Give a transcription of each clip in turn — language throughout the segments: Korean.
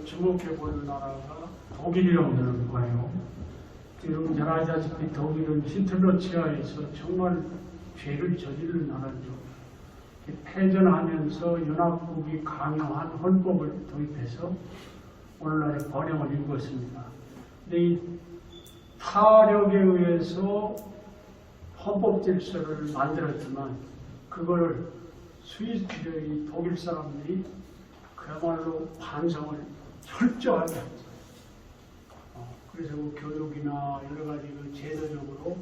주목해 볼 나라가 독일이라는 거예요. 여러분 잘 아시다시피 독일은 히틀러 치하에서 정말 죄를 저지른 나라죠. 패전하면서 연합국이 강요한 헌법을 도입해서 오늘날의 번영을 이루었습니다. 근데 이 타력에 의해서 헌법 질서를 만들었지만 그걸 스위스의 독일 사람들이 그야말로 반성을 철저하게 했죠. 그래서 그 교육이나 여러 가지 그 제도적으로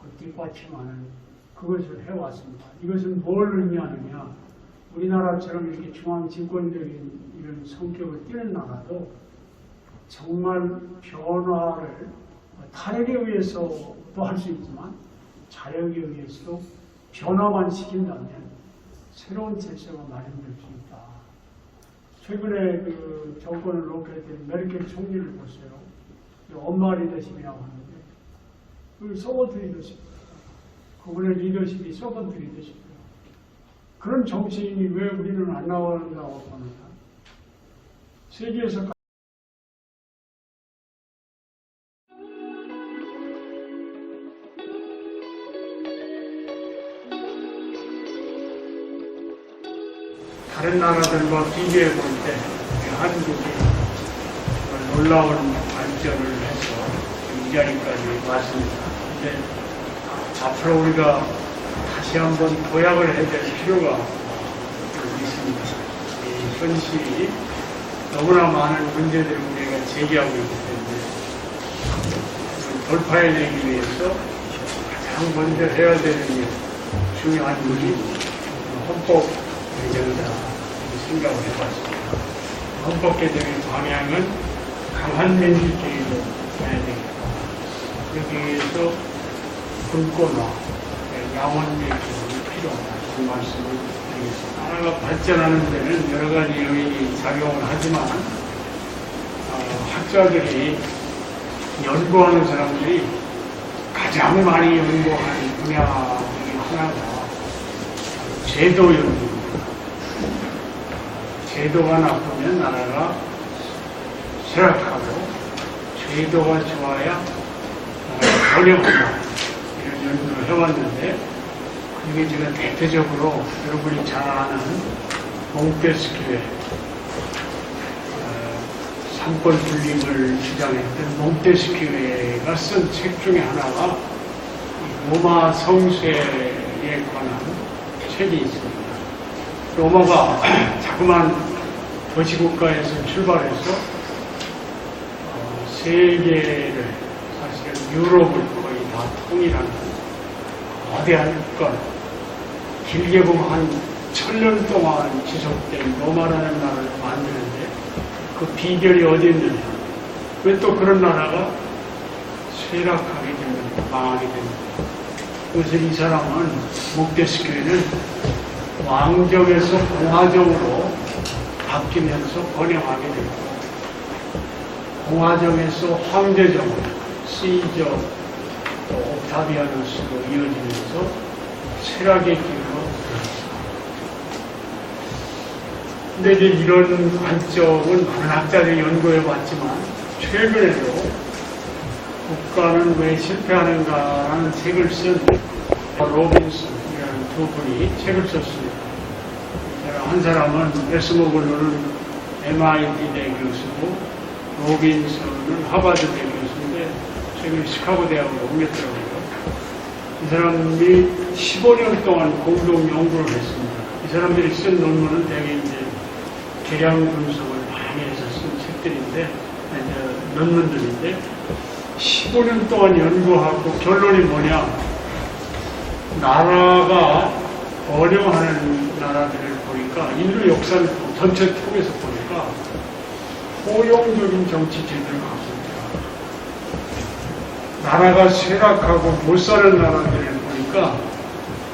그 뒷받침하는 그것을 해왔습니다. 이것은 뭘 의미하느냐? 우리나라처럼 이렇게 중앙집권적인 이런 성격을 띠는 나라도 정말 변화를 타력에 의해서도 할 수 있지만 자력에 의해서도 변화만 시킨다면 새로운 질서가 마련될 수 있다. 최근에 그 정권을 놓게 된 메르켈 총리를 보세요. 엄마 리더십이라고 하는데, 그 서번트 리더십. 그분의 리더십이 서번트 리더십이에요. 그런 정치인이 왜 우리는 안 나온다고 보느냐. 세계에서 다른 나라들과 비교해 볼 때 한국이 놀라운 발전을 해서 이 자리까지 왔습니다. 근데 앞으로 우리가 다시 한번 도약을 해야 될 필요가 있습니다. 이 현실이 너무나 많은 문제들을 우리가 제기하고 있기 때문에 돌파해내기 위해서 가장 먼저 해야 되는 중요한 일이 헌법 개정이다 생각을 해봤습니다. 헌법 개정의 방향은 강한 민주주의로 해야 되겠다. 여기에서 분권화, 양원주의 기본이 필요하다. 그 말씀을 드리겠습니다. 나라가 발전하는 데는 여러 가지 요인이 작용을 하지만 학자들이 연구하는 사람들이 가장 많이 연구하는 분야 중에 하나가 제도 연구입니다. 제도가 나쁘면 나라가 쇠락하고 제도가 좋아야 나라가 번영한다. 이런 연구를 해왔는데 그게 제가 대표적으로 여러분이 잘 아는 몽테스키웨 삼권 분립을 주장했던 몽테스키웨가 쓴 책 중에 하나가 로마 성세에 관한 책이 있습니다. 로마가 자그만 도시국가에서 출발해서 세계를 사실은 유럽을 거의 다 통일하는 거대한 국가, 길게 보면 한 1000년 동안 지속된 로마라는 나라를 만드는데 그 비결이 어디 있느냐? 왜 또 그런 나라가 쇠락하게 됩니다. 망하게 됩니다. 그래서 이 사람은 몽테스키웨는 왕정에서 공화정으로 바뀌면서 번영하게 되고 공화정에서 황제정으로 시저 또 옥타비아누스로 이어지면서 쇠락의 길로 들어갔습니다. 근데 이제 이런 관점은 많은 학자들이 연구해봤지만 최근에도 국가는 왜 실패하는가라는 책을 쓴 로빈슨이라는 두 분이 책을 썼습니다. 한 사람은 에스모글로는 MIT 대 교수고 로빈슨은 하버드 대 교수인데 최근 시카고 대학으로 옮겼더라고요. 이 사람이 15년 동안 공동 연구를 했습니다. 이 사람들이 쓴 논문은 대개 이제 계량 분석을 많이 해서 쓴 책들인데 논문들인데 15년 동안 연구하고 결론이 뭐냐? 나라가 번영하는 나라들을 보니까 인류 역사 전체 통해서 보니까 포용적인 정치 제도를 갖고 있다. 나라가 쇠락하고 못 사는 나라들을 보니까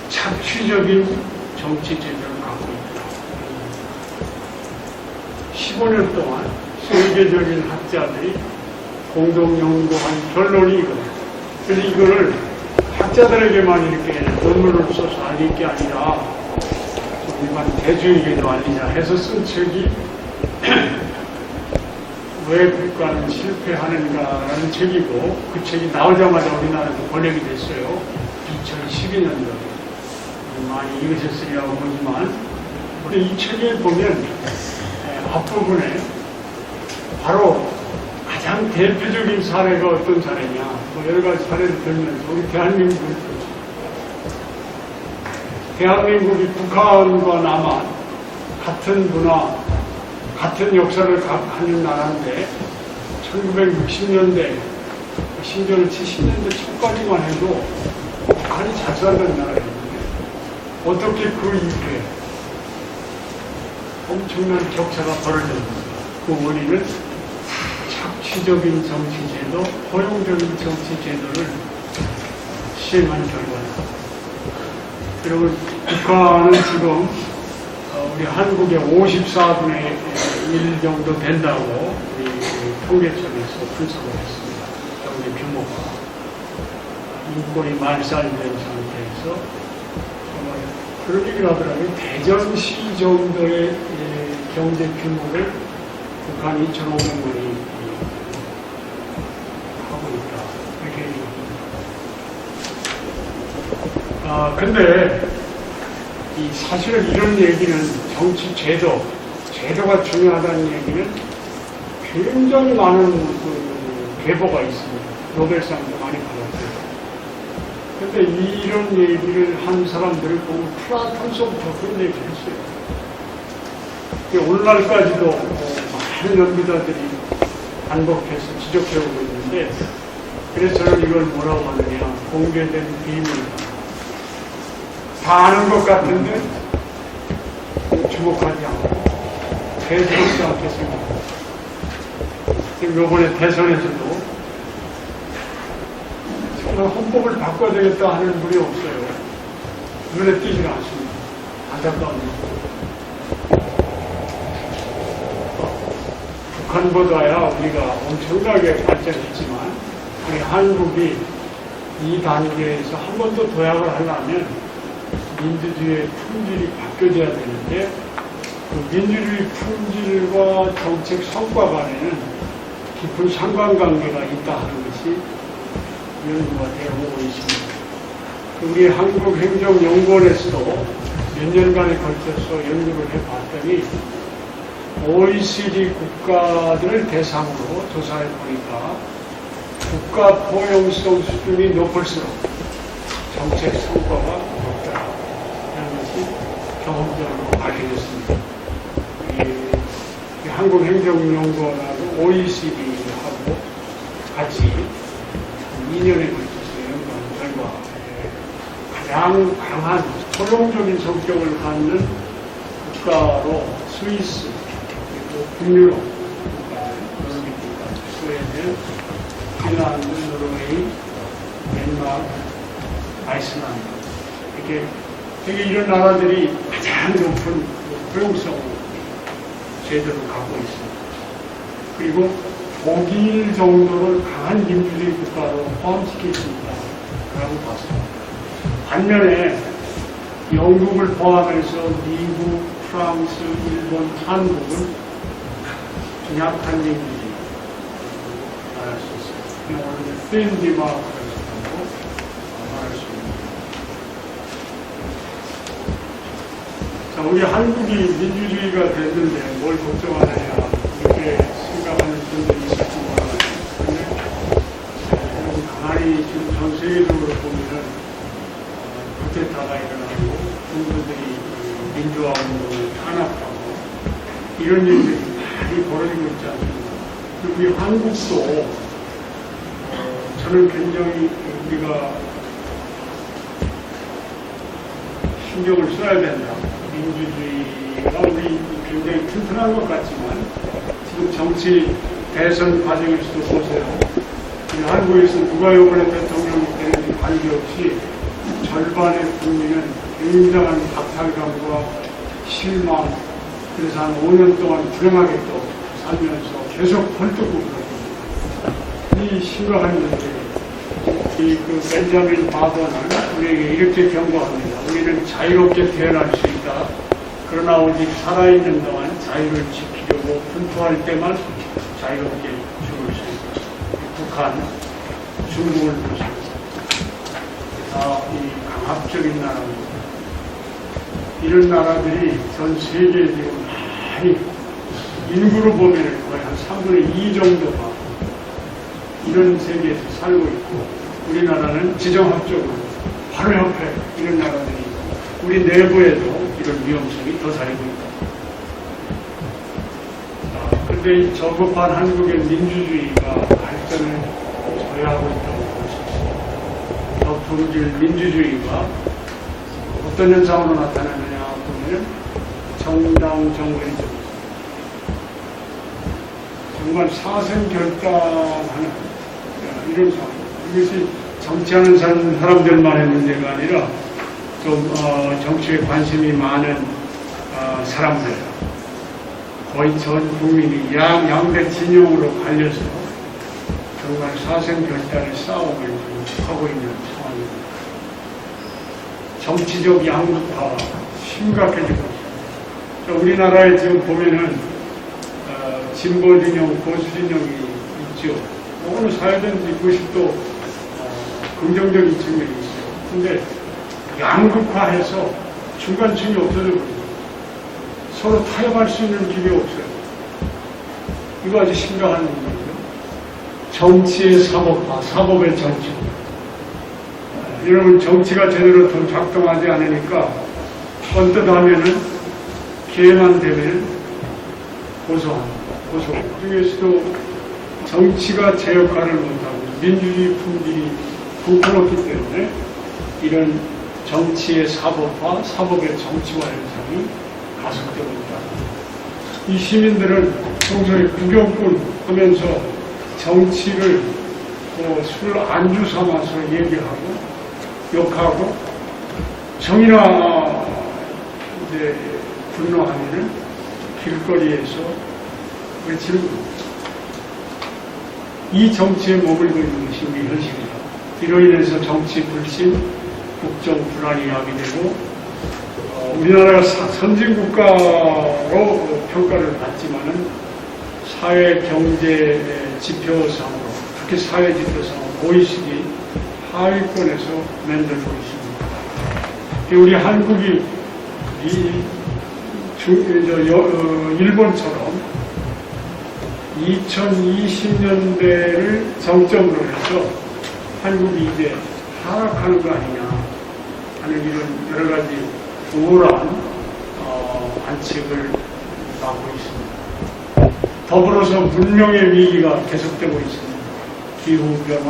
착취적인 정치 제도를 갖고 있다. 15년 동안 세계적인 학자들이 공동 연구한 결론이 이거예요. 그래서 이거를 학자들에게만 이렇게 논문을 써서 알릴 게 아니라 일반 대중에게도 알리자 해서 쓴 책이 왜 국가는 실패하는가라는 책이고 그 책이 나오자마자 우리나라에서 번역이 됐어요. 2012년도에. 많이 읽으셨으리라고 보지만 우리 이 책에 보면 앞부분에 바로 가장 대표적인 사례가 어떤 사례냐 뭐 여러 가지 사례를 들면서 우리 대한민국이 북한과 남한 같은 문화 같은 역사를 갖는 나라인데 1960년대 심지어는 70년대 초까지만 해도 북한이 잘 살던 나라였는데 어떻게 그 이후에 엄청난 격차가 벌어졌는가. 그 원인은 착취적인 정치제도, 포용적인 정치제도를 시행한 결과다. 그리고 북한은 지금 우리 한국의 54분의 1 정도 된다고 우리 통계청에서 분석을 했습니다. 경제 규모가 인권이 말살된 상태에서 그런 얘기를 하더라고요. 대전시 정도의 경제 규모를 북한이 2,500만이 하고 있다. 이렇게 얘기합니다. 근데 사실은 이런 얘기는 정치 제도가 중요하다는 얘기는 굉장히 많은 계보가 있습니다. 노벨상도 많이 받았어요. 근데 이런 얘기를 한 사람들을 보면 플라톤서부터 그런 얘기를 했어요. 오늘날까지도 많은 연구자들이 반복해서 지적해오고 있는데 그래서 저는 이걸 뭐라고 하느냐 공개된 비밀이다. 다 아는 것 같은데 주목하지 않고 대수롭지 않겠습니다. 지금 이번에 대선에서도 정말 헌법을 바꿔야 되겠다 하는 분이 없어요. 눈에 띄지 않습니다. 안타까운 북한보다야 우리가 엄청나게 발전했지만 우리 한국이 이 단계에서 한 번 더 도약을 하려면 민주주의의 품질이 바뀌어져야 되는데 그 민주주의 품질과 정책 성과 간에는 깊은 상관관계가 있다 하는 것이 연구가 되어오고 있습니다. 우리 한국행정연구원에서도 몇 년간에 걸쳐서 연구를 해봤더니 OECD 국가들을 대상으로 조사해 보니까 국가 포용성 수준이 높을수록 정책 성과가 높다. 이런 것이 경험적으로 밝혀졌습니다. 한국행정연구원하고 OECD하고 같이 2년에 걸쳐서 연구한 결과 가장 강한 포용적인 성격을 갖는 국가로 스위스, 그리고 북유럽 국가들, 스웨덴, 핀란드, 노르웨이, 덴마크, 아이슬란드 이렇게 되게 이런 나라들이 가장 높은 포용성 제도를 갖고 있습니다. 그리고 독일 정도를 강한 민주주의 국가로 포함시켰습니다. 라고 봤습니다. 반면에 영국을 포함해서 미국, 프랑스, 일본, 한국은 약한 민주주의 말할 수 있어요. 그냥 오늘 덴마크에서도 말할 수 있습니다. 자, 우리 한국이 민주주의가 됐는데 뭘 걱정하느냐 이렇게 생각하는 분들이 있을지 몰라요. 근데 가만히 지금 전 세계적으로 보면은 쿠데타가 일어나고 중국들이 민주화 운동을 탄압하고 이런 일들이 많이 벌어지고 있지 않습니까? 우리 한국도 저는 굉장히 우리가 신경을 써야 된다. 민주주의가 우리 굉장히 튼튼한 것 같지만 지금 정치 대선 과정에서도 보세요. 한국에서 누가 이번에 대통령이 되는지 관계없이 절반의 국민은 굉장한 박탈감과 실망, 그래서 한 5년 동안 불행하게 또 살면서 계속 헐뜯고 그럽니다. 이 심각한 문제. 그 벤자민 바버는 우리에게 이렇게 경고합니다. 우리는 자유롭게 태어날 수 있다. 그러나 오직 살아있는 동안 자유를 지키려고 분투할 때만 자유롭게 죽을 수 있고, 북한, 중국을 보시고, 이 강압적인 나라입니다. 이런 나라들이 전 세계에 지금 많이 인구로 보면 거의 한 3분의 2 정도가 이런 세계에서 살고 있고, 우리나라는 지정학적으로 바로 옆에 이런 나라들이 있고, 우리 내부에도 이런 위험성이 더 살고 있다. 그런데 이 저급한 한국의 민주주의가 발전을 저해하고 있다고 볼 수 있습니다. 더 품질 민주주의가 어떤 현상으로 나타나느냐 보면 정당 정의적, 정말 사생결단하는 이런 상황. 이것이 정치하는 사람들만의 문제가 아니라 좀 정치에 관심이 많은 사람들, 거의 전 국민이 양대 진영으로 갈려서 정말 사생결단의 싸움을 하고 있는 상황입니다. 정치적 양극화가 심각해지고 있습니다. 우리나라에 지금 보면은 진보 진영, 보수 진영이 있죠. 어느 사회든지 그것이 또 긍정적인 측면이 있어요. 근데 양극화해서 중간층이 없어져 버립니다. 서로 타협할 수 있는 길이 없어요. 이거 아주 심각한 문제죠. 정치의 사법화, 사법의 정치. 여러분, 정치가 제대로 좀 작동하지 않으니까 언뜻 하면은 기회만 되면 고소합니다. 고소. 중에서도 정치가 제 역할을 못하고 민주주의 품질이 부풀었기 때문에 이런 정치의 사법화, 사법의 정치화 현상이 가속되고 있다. 이 시민들은 평소에 구경꾼 하면서 정치를 술 안주 삼아서 얘기하고 욕하고 정의나 이제 분노하면은 길거리에서 외치는 이 정치에 머물고 있는 것이 우리 현실입니다. 이로 인해서 정치 불신, 국정 불안이 야기되고 우리나라가 선진국가로 평가를 받지만은 사회 경제 지표상으로, 특히 사회 지표상으로 OECD 하위권에서 맴돌고 있습니다. 우리 한국이 일본처럼 2020년대를 정점으로 해서 한국이 이제 하락하는 거 아니냐 하는 이런 여러 가지 우울한 관측을 하고 있습니다. 더불어서 문명의 위기가 계속되고 있습니다. 기후변화,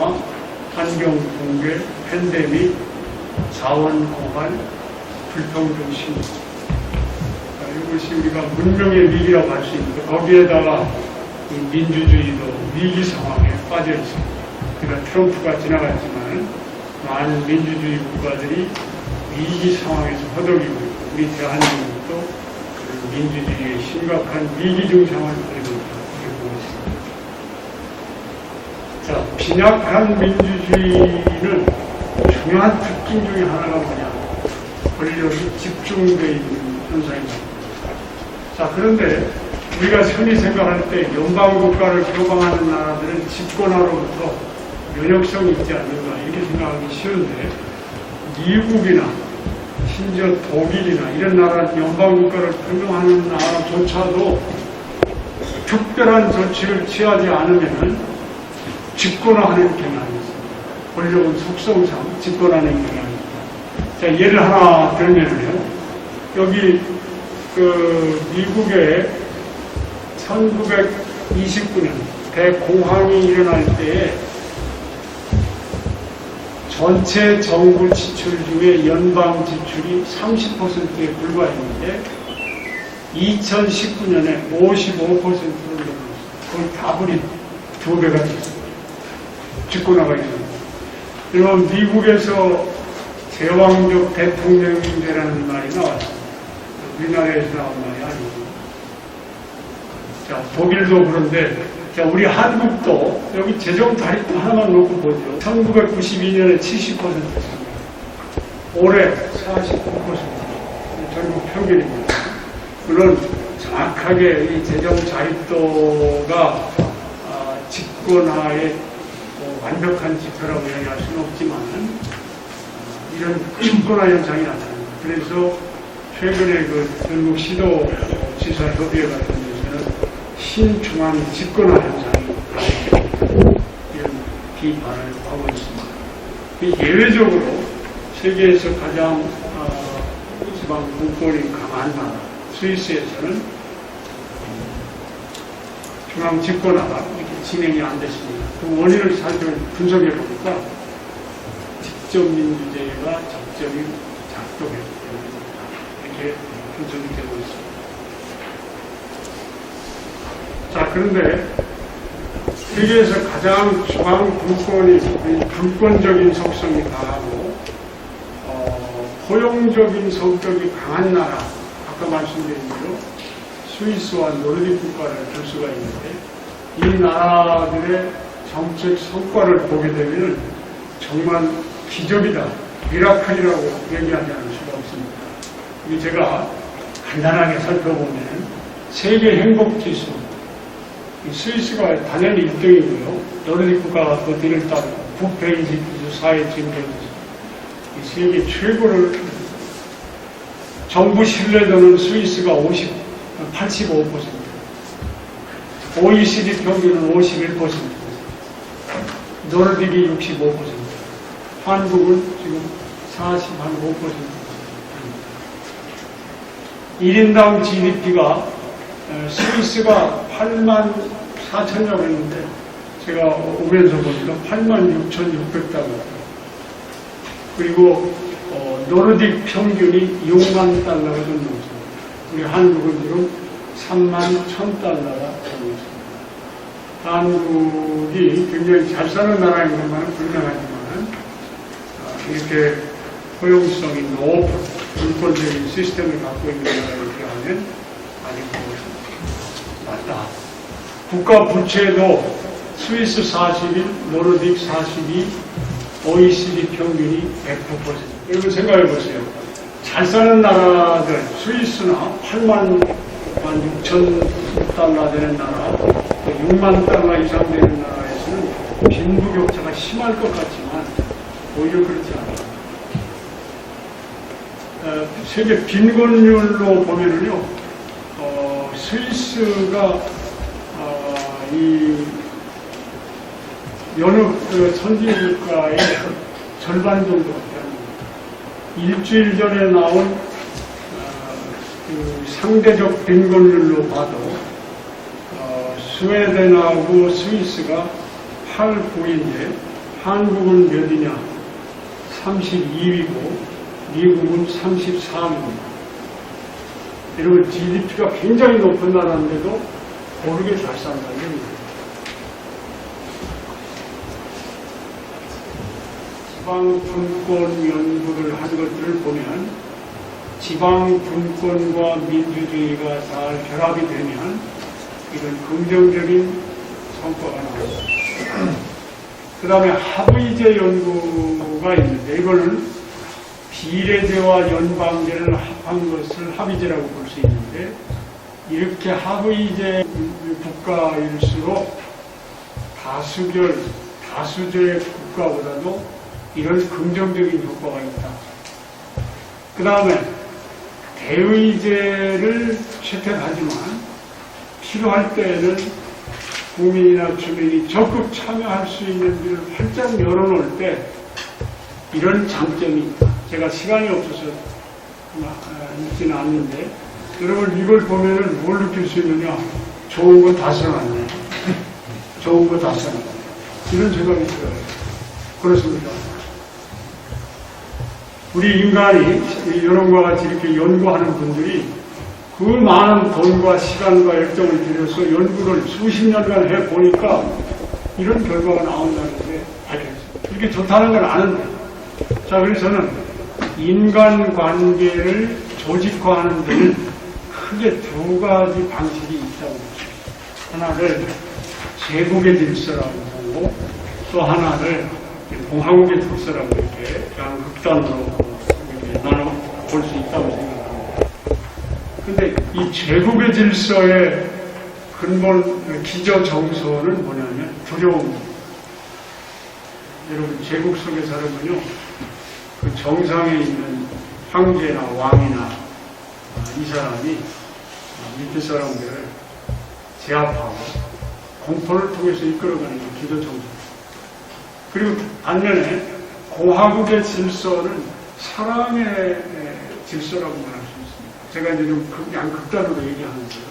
환경 붕괴, 팬데믹, 자원 고갈, 불평등 심리. 이것이 우리가 문명의 위기라고 할 수 있는데 거기에다가 이 민주주의도 위기 상황에 빠져 있습니다. 그러니까 트럼프가 지나갔지만 많은 민주주의 국가들이 위기 상황에서 허덕이고 있고 우리 대한민국도 민주주의의 심각한 위기 증상을 보이고 있다. 자, 빈약한 민주주의는 중요한 특징 중에 하나가 뭐냐? 권력이 집중되어 있는 현상입니다. 자, 그런데 우리가 흔히 생각할 때 연방국가를 표방하는 나라들은 집권화로부터 면역성이 있지 않는가 이렇게 생각하기 쉬운데 미국이나 심지어 독일이나 이런 나라 연방국가를 표명하는 나라조차도 특별한 조치를 취하지 않으면 집권화하는 경향이 있습니다. 권력은 속성상 집권하는 경향이 있습니다. 자, 예를 하나 들면요. 여기 미국의 1929년 대공황이 일어날 때에 전체 정부 지출 중에 연방 지출이 30%에 불과했는데 2019년에 55%로 늘었습니다. 거의 다분히 2배가 됐습니다. 집권화가 있습니다. 그러면 미국에서 제왕적 대통령제라는 말이 나왔습니다. 우리나라에서 나온 말이 아니고. 자, 독일도 그런데, 자, 우리 한국도 여기 재정 다리도 하나만 놓고 보죠. 1992년에 70%였습니다. 올해 49%. 전국 평균입니다. 물론 정확하게 이 재정 자립도가 집권화의 완벽한 지표라고 얘기할 수는 없지만 이런 집권화 현상이 나타납니다. 그래서 최근에 그 전국 시도지사 협의회 같은 데서는 신중앙 집권화 현상이 이런 비판을 하고 있습니다. 예외적으로 세계에서 가장 지방 분권이 강한 나라 스위스에서는 중앙 집권화가 이렇게 진행이 안 됐습니다. 그 원인을 분석해 보니까 직접민주제가 적절히 작동했기 때문입니다. 이렇게 분석이 되고 있습니다. 자, 그런데 세계에서 가장 중앙 분권이 분권적인 속성이 강하고 포용적인 성격이 강한 나라, 아까 말씀드린 대로 스위스와 노르딕 국가를 볼 수가 있는데 이 나라들의 정책 성과를 보게 되면 정말 기적이다, 미라클이라고 얘기하지 않을 수가 없습니다. 이 제가 간단하게 살펴보면 세계 행복지수, 스위스가 당연히 1등이고요. 노르딕 국가가 그 뒤를 따르고 부패 인식지수, 사회 진보지수, 이 세계 최고를 정부 신뢰도는 스위스가 85%, OECD 평균은 51%, 노르딕이 65%, 한국은 지금 45%. 1인당 GDP가 스위스가 8만 4천이라고 했는데 제가 오면서 보니까 8만 6,600달러. 그리고 노르딕 평균이 6만 달러가 좀 넘습니다. 우리 한국은 지금 3만 1,000달러가 되고 있습니다. 한국이 굉장히 잘 사는 나라인 것만은 분명하지만 이렇게 포용성이 높은 분권적인 시스템을 갖고 있는 나라에 비하면 아직 맞다. 국가 부채도 스위스 41, 노르딕 42, OECD 평균이 100%. 여러분 생각해 보세요. 잘 사는 나라들, 스위스나 8만 6천 달러 되는 나라, 6만 달러 이상 되는 나라에서는 빈부격차가 심할 것 같지만 오히려 그렇지 않아요. 세계 빈곤율로 보면은요, 스위스가 이 여느 선진국가의 절반 정도밖에 안 됩니다. 일주일 전에 나온 그 상대적 빈곤율로 봐도 스웨덴하고 스위스가 8, 9인데 한국은 몇이냐? 32위고 미국은 33위입니다. 이러면 GDP가 굉장히 높은 나라인데도 고르게 잘 산다는 얘기입니다. 지방분권 연구를 한 것들을 보면 지방분권과 민주주의가 잘 결합이 되면 이런 긍정적인 성과가 나옵니다. 그 다음에 하브이제 연구가 있는데 이거는 비례제와 연방제를 합한 것을 합의제라고 볼 수 있는데 이렇게 하브이제 국가일수록 다수제의 국가보다도 이런 긍정적인 효과가 있다. 그 다음에 대의제를 채택하지만 필요할 때에는 국민이나 주민이 적극 참여할 수 있는 길을 활짝 열어놓을 때 이런 장점이 있다. 제가 시간이 없어서 읽지는 않는데 여러분 이걸 보면은 뭘 느낄 수 있느냐? 좋은 거 다 써놨네. 좋은 거 다 써놨네. 이런 생각이 들어요. 그렇습니다. 우리 인간이 이런과 같이 이렇게 연구하는 분들이 그 많은 돈과 시간과 열정을 들여서 연구를 수십 년간 해보니까 이런 결과가 나온다는 게 밝혀졌습니다. 이게 좋다는 걸 아는데. 자, 그래서 저는 인간관계를 조직화하는 데는 크게 두 가지 방식이 있다고 봅니다. 하나를 제국의 질서라고 보고 또 하나를 공화국의 질서라고 이렇게 극단으로 이렇게 나눠 볼 수 있다고 생각합니다. 근데 이 제국의 질서의 근본 기저 정서는 뭐냐면 두려움. 여러분 제국 속에 살면요, 그 정상에 있는 황제나 왕이나 이 사람이 밑에 사람들을 제압하고 공포를 통해서 이끌어가는 게 기저 정서. 그리고 반면에 공화국의 질서는 사랑의 질서라고 말할 수 있습니다. 제가 이제 좀 양극단으로 얘기하는데요.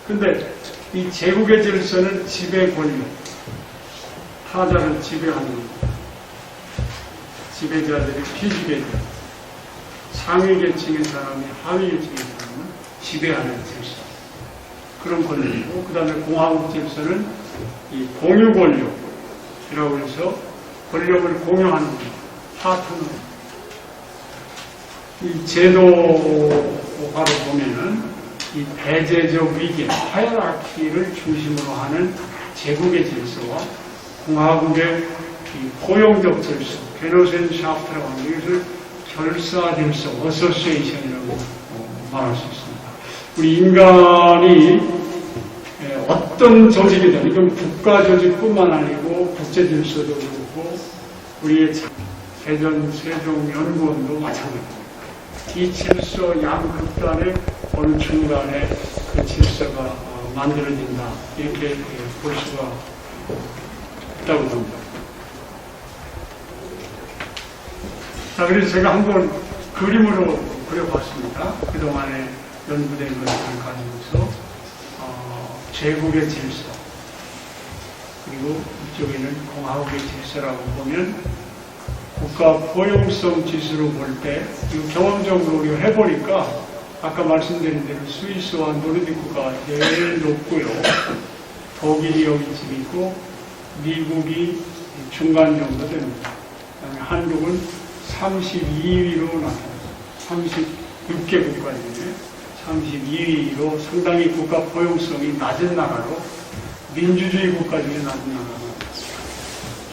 근데 이 제국의 질서는 지배 권력, 타자를 지배하는 지배자들이 피지배자, 상위 계층의 사람이 하위 계층의 사람을 지배하는 질서, 그런 권력이고, 그 다음에 공화국 질서는 이 공유 권력이라고 해서 권력을 공유하는 파트너. 이 제도화로 보면은 이 대제적 위계, 하이라키를 중심으로 하는 제국의 질서와 공화국의 이 포용적 질서, 게노센샤프트라고 하는 것을 결사 질서, 어소시에이션이라고 말할 수 있습니다. 우리 인간이 어떤 조직이든, 이건 국가 조직뿐만 아니고 국제 질서도 그렇고 우리의 대전 세종연구원도 마찬가지입니다. 이 질서 양극단의 어느 중간에 그 질서가 만들어진다, 이렇게 볼 수가 있다고 봅니다. 자, 그래서 제가 한번 그림으로 그려봤습니다. 그동안에 연구된 것들을 가지고서 제국의 질서, 그리고 이쪽에는 공화국의 질서라고 보면 국가 포용성 지수로 볼 때, 이거 경험적으로 우리가 해보니까 아까 말씀드린 대로 스위스와 노르디크가 제일 높고요. 독일이 여기쯤 있고 미국이 중간 정도 됩니다. 그다음에 한국은 32위로 나타났습니다. 36개 국가 중에 32위로 상당히 국가 포용성이 낮은 나라로, 민주주의 국가 중에 낮은 나라가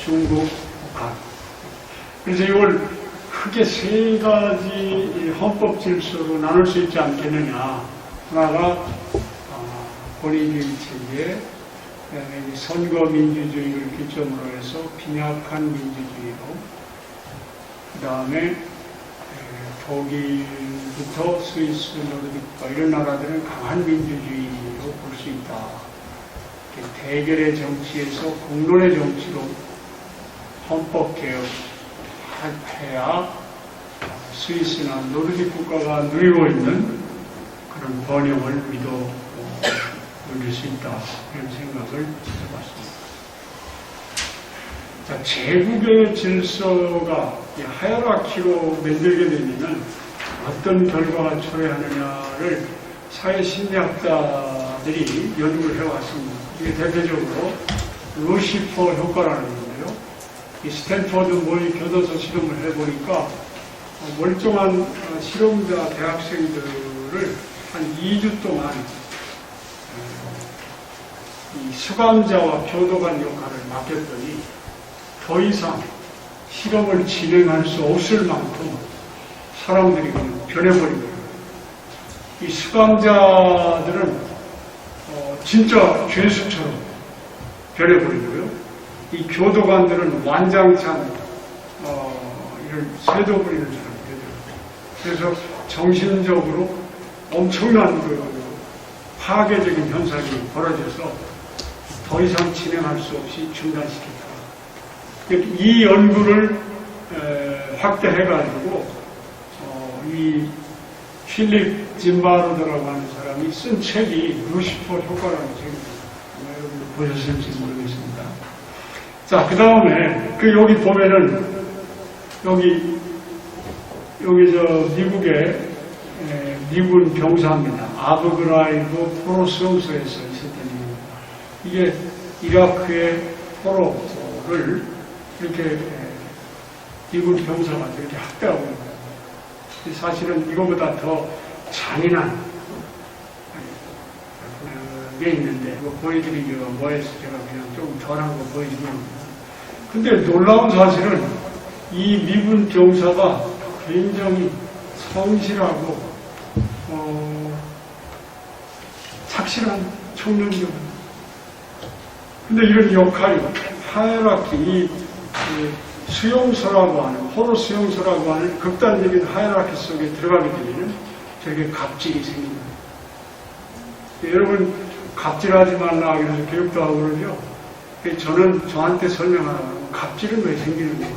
중국, 북한. 그래서 이걸 크게 세 가지 헌법 질서로 나눌 수 있지 않겠느냐. 하나가 권위주의 체제, 그다음에 선거 민주주의를 기점으로 해서 빈약한 민주주의로, 그 다음에 독일부터 스위스, 노르디크가 이런 나라들은 강한 민주주의로 볼 수 있다. 대결의 정치에서 공론의 정치로 헌법 개혁해야 스위스나 노르딕 국가가 누리고 있는 그런 번영을 우리도 누릴 수 있다, 이런 생각을 해봤습니다. 자, 제국의 질서가 하이라키로 만들게 되면 어떤 결과가 초래하느냐를 사회심리학자들이 연구를 해왔습니다. 이게 대표적으로 루시퍼 효과라는 건데요. 이 스탠퍼드 모의 교도소 실험을 해보니까 멀쩡한 실험자 대학생들을 한 2주 동안 이 수감자와 교도관 역할을 맡겼더니 더 이상 실험을 진행할 수 없을 만큼 사람들이 변해버린 거예요. 이 수감자들은 진짜 죄수처럼 변해버리고요. 이 교도관들은 완장찬 이런 쇠도 부리는 사람이 되더라고요. 그래서 정신적으로 엄청난 파괴적인 현상이 벌어져서 더 이상 진행할 수 없이 중단시켰다. 이 연구를 확대해가지고 이 필립 짐바로드라고 하는 사람이 쓴 책이 루시퍼 효과라는 책입니다. 여러분 보셨을지 모르겠습니다. 자, 그 다음에 여기 보면은 여기 미국의 미군 병사입니다. 아부그라이브 포로 수용소에서 있었던 일입니다. 이게 이라크의 포로를 이렇게 미군 병사가 이렇게 학대하고 있는 거예요. 사실은 이거보다 더 잔인한 게 있는데, 그거 보여드리기가 뭐해서 제가 그냥 좀 덜한 거 보여주는 겁니다. 근데 놀라운 사실은 이 미군 병사가 굉장히 성실하고 착실한 청년들. 근데 이런 역할이 하이라키, 이 수용소라고 하는, 포로 수용소라고 하는 극단적인 하이라키 속에 들어가게 되면 저게 갑질이 생깁니다. 여러분, 갑질하지 말라 그래서 교육도 하고 그러죠. 저는 저한테 설명하라고 갑질은 왜 생기는 거예요?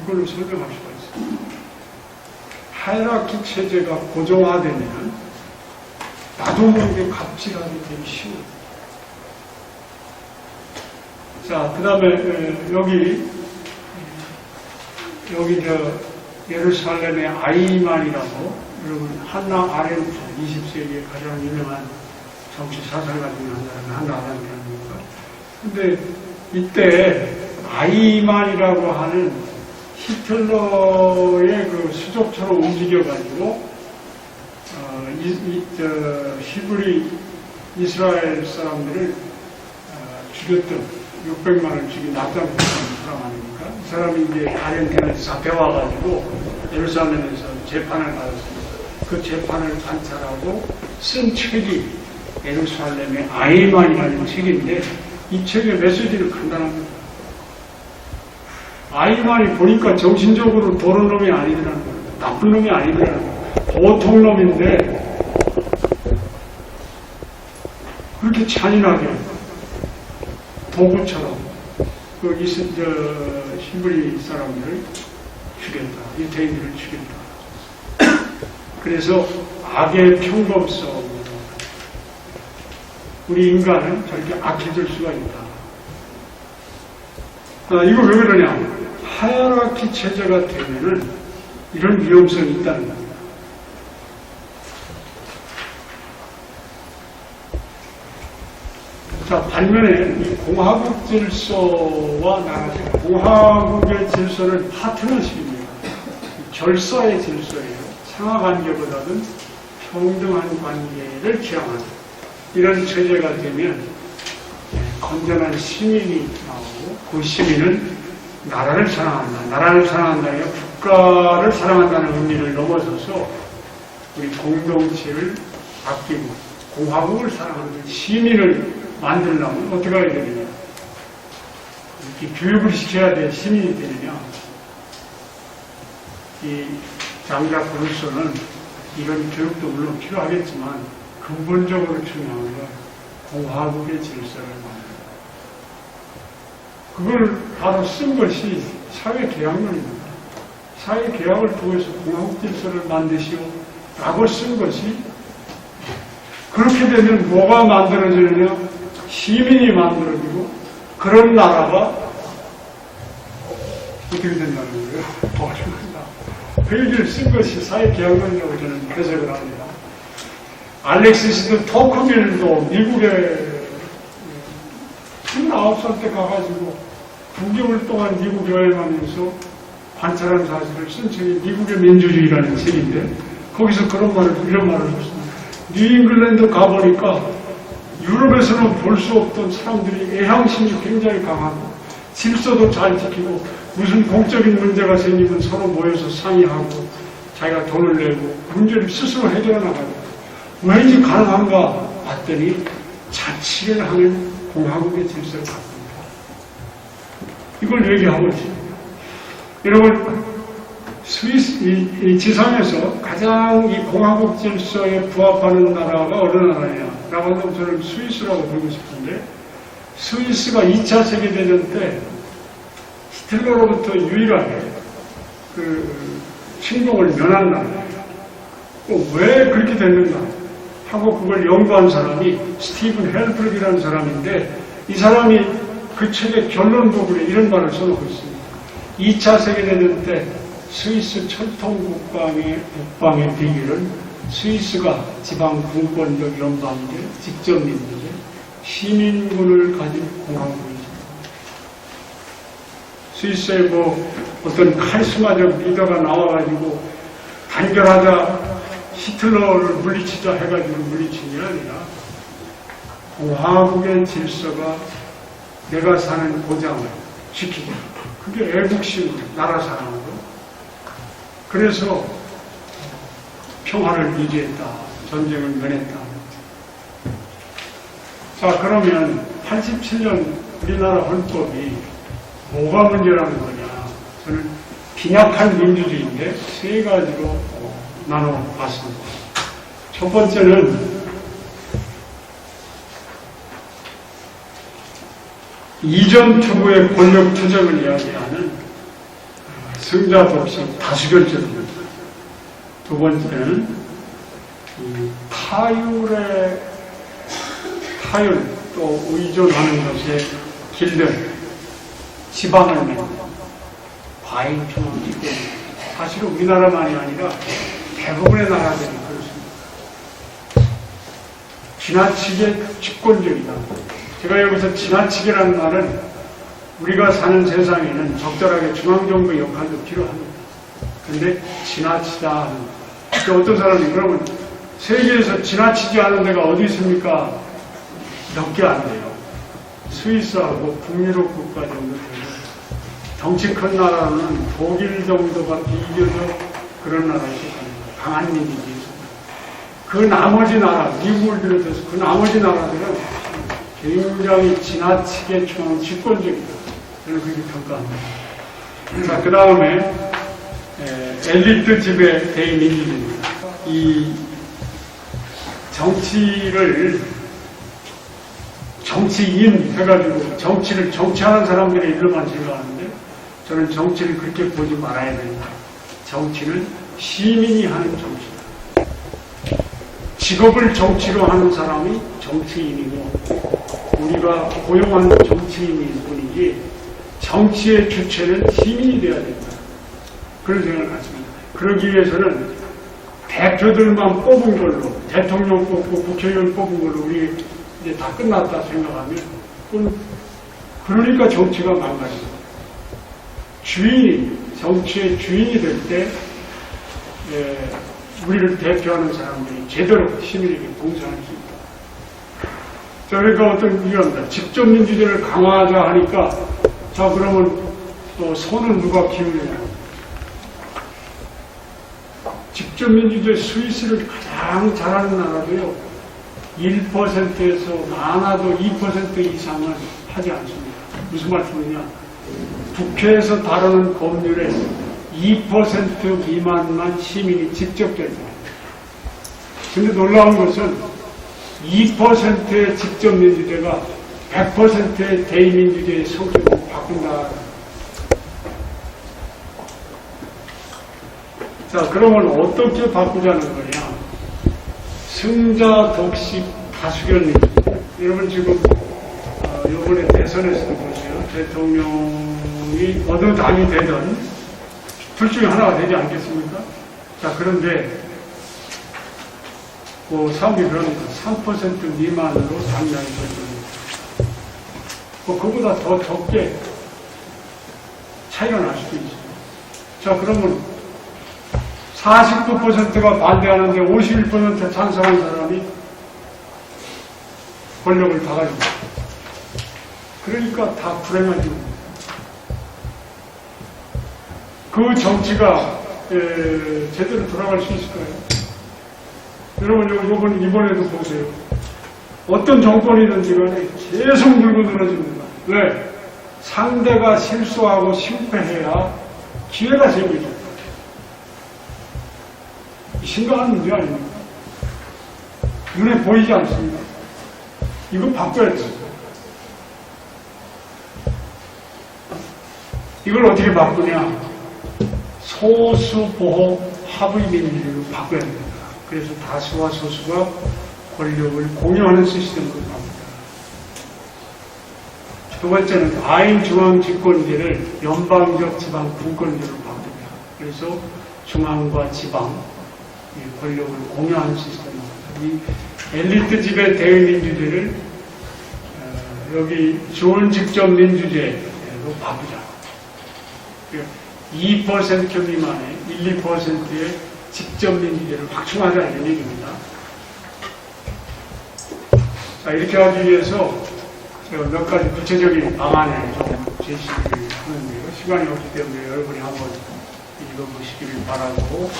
이걸로 설명할 수가 있어요. 하이라키 체제가 고정화되면 나도 모르게 갑질하게 되기 쉬워요. 자, 그 다음에 여기 예루살렘의 아이만이라고, 여러분 한나 아렌트, 20세기의 가장 유명한 정치 사상가 중에 한 사람이 한나 아렌트입니다. 근데 이때 아이만이라고 하는 히틀러의 그 수족처럼 움직여가지고 히브리 이스라엘 사람들을 죽였던 600만을 죽인 낙장했던 사람 아닙니까? 이 사람이 이제 아르헨티나에서 잡혀와가지고 예루살렘에서 재판을 받았습니다. 그 재판을 관찰하고 쓴 책이 예루살렘의 아이만이라는 책인데, 이 책의 메시지는 간단합니다. 아이만이 보니까 정신적으로 도른 놈이 아니더라는 거예요. 나쁜 놈이 아니더라는 거예요. 보통 놈인데 그렇게 잔인하게 도구처럼 그 히브리 사람들을 죽였다. 유대인들을 죽였다. 그래서 악의 평범성, 우리 인간은 저렇게 악해질 수가 있다. 이거 왜 그러냐? 하이라키 체제가 되면은 이런 위험성이 있다는 겁니다. 자, 반면에 이 공화국 질서와 나아가서 공화국의 질서는 파트너십입니다. 결사의 질서예요. 상하관계보다는 평등한 관계를 지향하는 이런 체제가 되면 건전한 시민이 나오고, 그 시민은 나라를 사랑한다. 나라를 사랑한다는 게 국가를 사랑한다는 의미를 넘어서서 우리 공동체를 아끼고 공화국을 사랑하는 시민을 만들려면 어떻게 해야 되느냐? 이렇게 교육을 시켜야 돼 시민이 되느냐? 이 장작 그룹소는 이런 교육도 물론 필요하겠지만 근본적으로 중요한 건 공화국의 질서를 만든다. 그걸 바로 쓴 것이 사회계약론입니다. 사회계약을 통해서 공화국 질서를 만드시오 라고 쓴 것이, 그렇게 되면 뭐가 만들어지느냐? 시민이 만들어지고, 그런 나라가 어떻게 된다는 거예요? 도와줍니다. 그 얘기를 쓴 것이 사회계약론이라고 저는 해석을 합니다. 알렉시스 토크빌도 미국에 29살 때 가가지고 9개월 동안 미국 여행하면서 관찰한 사실을 쓴 책이 미국의 민주주의라는 책인데, 거기서 이런 말을 했습니다. 뉴잉글랜드 가보니까 유럽에서는 볼 수 없던 사람들이 애향심이 굉장히 강하고 질서도 잘 지키고, 무슨 공적인 문제가 생기면 서로 모여서 상의하고 자기가 돈을 내고 문제를 스스로 해결해 나가고, 왠지 가능한가 봤더니 자치를 하는 공화국의 질서를 갖습니다. 이걸 얘기하고 있습니다. 여러분, 스위스, 이 지상에서 가장 이 공화국 질서에 부합하는 나라가 어느 나라냐라고 하면 저는 스위스라고 보고 싶은데, 스위스가 2차 세계대전 때 히틀러로부터 유일하게 침공을 면한 나라예요. 왜 그렇게 됐는가 하고 그걸 연구한 사람이 스티븐 헬프릭이라는 사람인데, 이 사람이 그 책의 결론 부분에 이런 말을 써놓고 있습니다. 2차 세계대전 때 스위스 철통국방의 국방의 비결은 스위스가 지방 군권적 연방제, 직접민주제, 시민군을 가진 공화국이죠. 스위스에 어떤 카리스마적 리더가 나와가지고 단결하자, 히틀러를 물리치자 해가지고 물리친 게 아니라 공화국의 질서가 내가 사는 고장을 지키자. 그게 애국심으로 나라 사랑으로. 그래서 평화를 유지했다. 전쟁을 면했다. 자, 그러면 87년 우리나라 헌법이 뭐가 문제라는 거냐? 저는 빈약한 민주주의인데 세 가지로 나눠봤습니다. 첫 번째는 이전 투구의 권력 투쟁을 이야기하는 승자 독식 다수결제입니다. 두 번째는 타율 또 의존하는 것에 길든 지방을 맺는 과잉중앙집권. 사실은 우리나라만이 아니라 대부분의 나라들이 그렇습니다. 지나치게 집권적이다. 제가 여기서 지나치게라는 말은 우리가 사는 세상에는 적절하게 중앙정부 역할도 필요합니다. 그런데 지나치다 하는 어떤 사람이 그러면 세계에서 지나치지 않은 데가 어디 있습니까? 몇 개 안 돼요. 스위스하고 북유럽 국가 정도 되고 덩치 큰 나라는 독일 정도가 비교적 그런 나라에 속합니다. 강한 민주주의. 그 나머지 나라, 미국을 비롯해서 그 나머지 나라들은 굉장히 지나치게 집권적이다. 저는 그렇게 평가합니다. 자, 그 다음에 엘리트 지배 대의민주주의입니다. 이 정치를 정치인 해가지고 정치를 정치하는 사람들의 일로만 생각하는데 저는 정치를 그렇게 보지 말아야 된다. 정치는 시민이 하는 정치다. 직업을 정치로 하는 사람이 정치인이고 우리가 고용한 정치인일 뿐이지 정치의 주체는 시민이 되어야 된다. 그런 생각을 갖습니다. 그러기 위해서는 대표들만 뽑은 걸로 대통령 뽑고 국회의원 뽑은 걸로 우리 이제 다 끝났다 생각하면 그러니까 정치가 망가집니다. 정치의 주인이 될 때 우리를 대표하는 사람들이 제대로 시민에게 봉사할 수 있다. 자, 그러니까 어떤 이유입니다. 직접 민주주의를 강화하자 하니까 자, 그러면 또 손은 누가 키우느냐. 직접 민주주의 스위스를 가장 잘하는 나라도요, 1%에서 많아도 2% 이상은 하지 않습니다. 무슨 말씀이냐? 국회에서 다루는 법률의 2% 미만만 시민이 직접 결정합니다. 근데 놀라운 것은 2%의 직접 민주제가 100%의 대의민주제의 성격을 바꾼다. 자, 그러면 어떻게 바꾸자는 거냐? 승자 독식 다수결 민주주의. 여러분 지금 이번에 대선에서도 보세요. 대통령이 어느 당이 되든 둘 중에 하나가 되지 않겠습니까? 자, 그런데 사람들이 그럽니다. 3% 미만으로 당량이 결정됩니다. 그보다 더 적게 차이가 날 수도 있어요. 자, 그러면 49%가 반대하는데 51% 찬성한 사람이 권력을 다 가지고 있어요. 그러니까 다 불행해지고 그 정치가 제대로 돌아갈 수 있을까요? 여러분 이번에도 보세요. 어떤 정권이든지 간에 계속 물고 늘어집니다. 왜? 상대가 실수하고 실패해야 기회가 생기죠. 심각한 문제 아닙니까? 눈에 보이지 않습니다. 이거 바꿔야 돼요. 이걸 어떻게 바꾸냐? 소수보호 합의민주주의로 바꿔야 됩니다. 그래서 다수와 소수가 권력을 공유하는 시스템으로 바꿉니다. 두 번째는 과잉중앙집권제를 연방적 지방 분권제로 바꿉니다. 그래서 중앙과 지방 권력을 공유하는 시스템입니다. 이 엘리트 지배 대의민주제를 여기 좋은 직접 민주제로 바꾸자. 2% 미만의 1, 2%의 직접 민주제를 확충하자 이런 얘기입니다. 자, 이렇게 하기 위해서 제가 몇 가지 구체적인 방안을 좀 제시를 하는데요. 시간이 없기 때문에 여러분이 한번 읽어보시기를 바라고,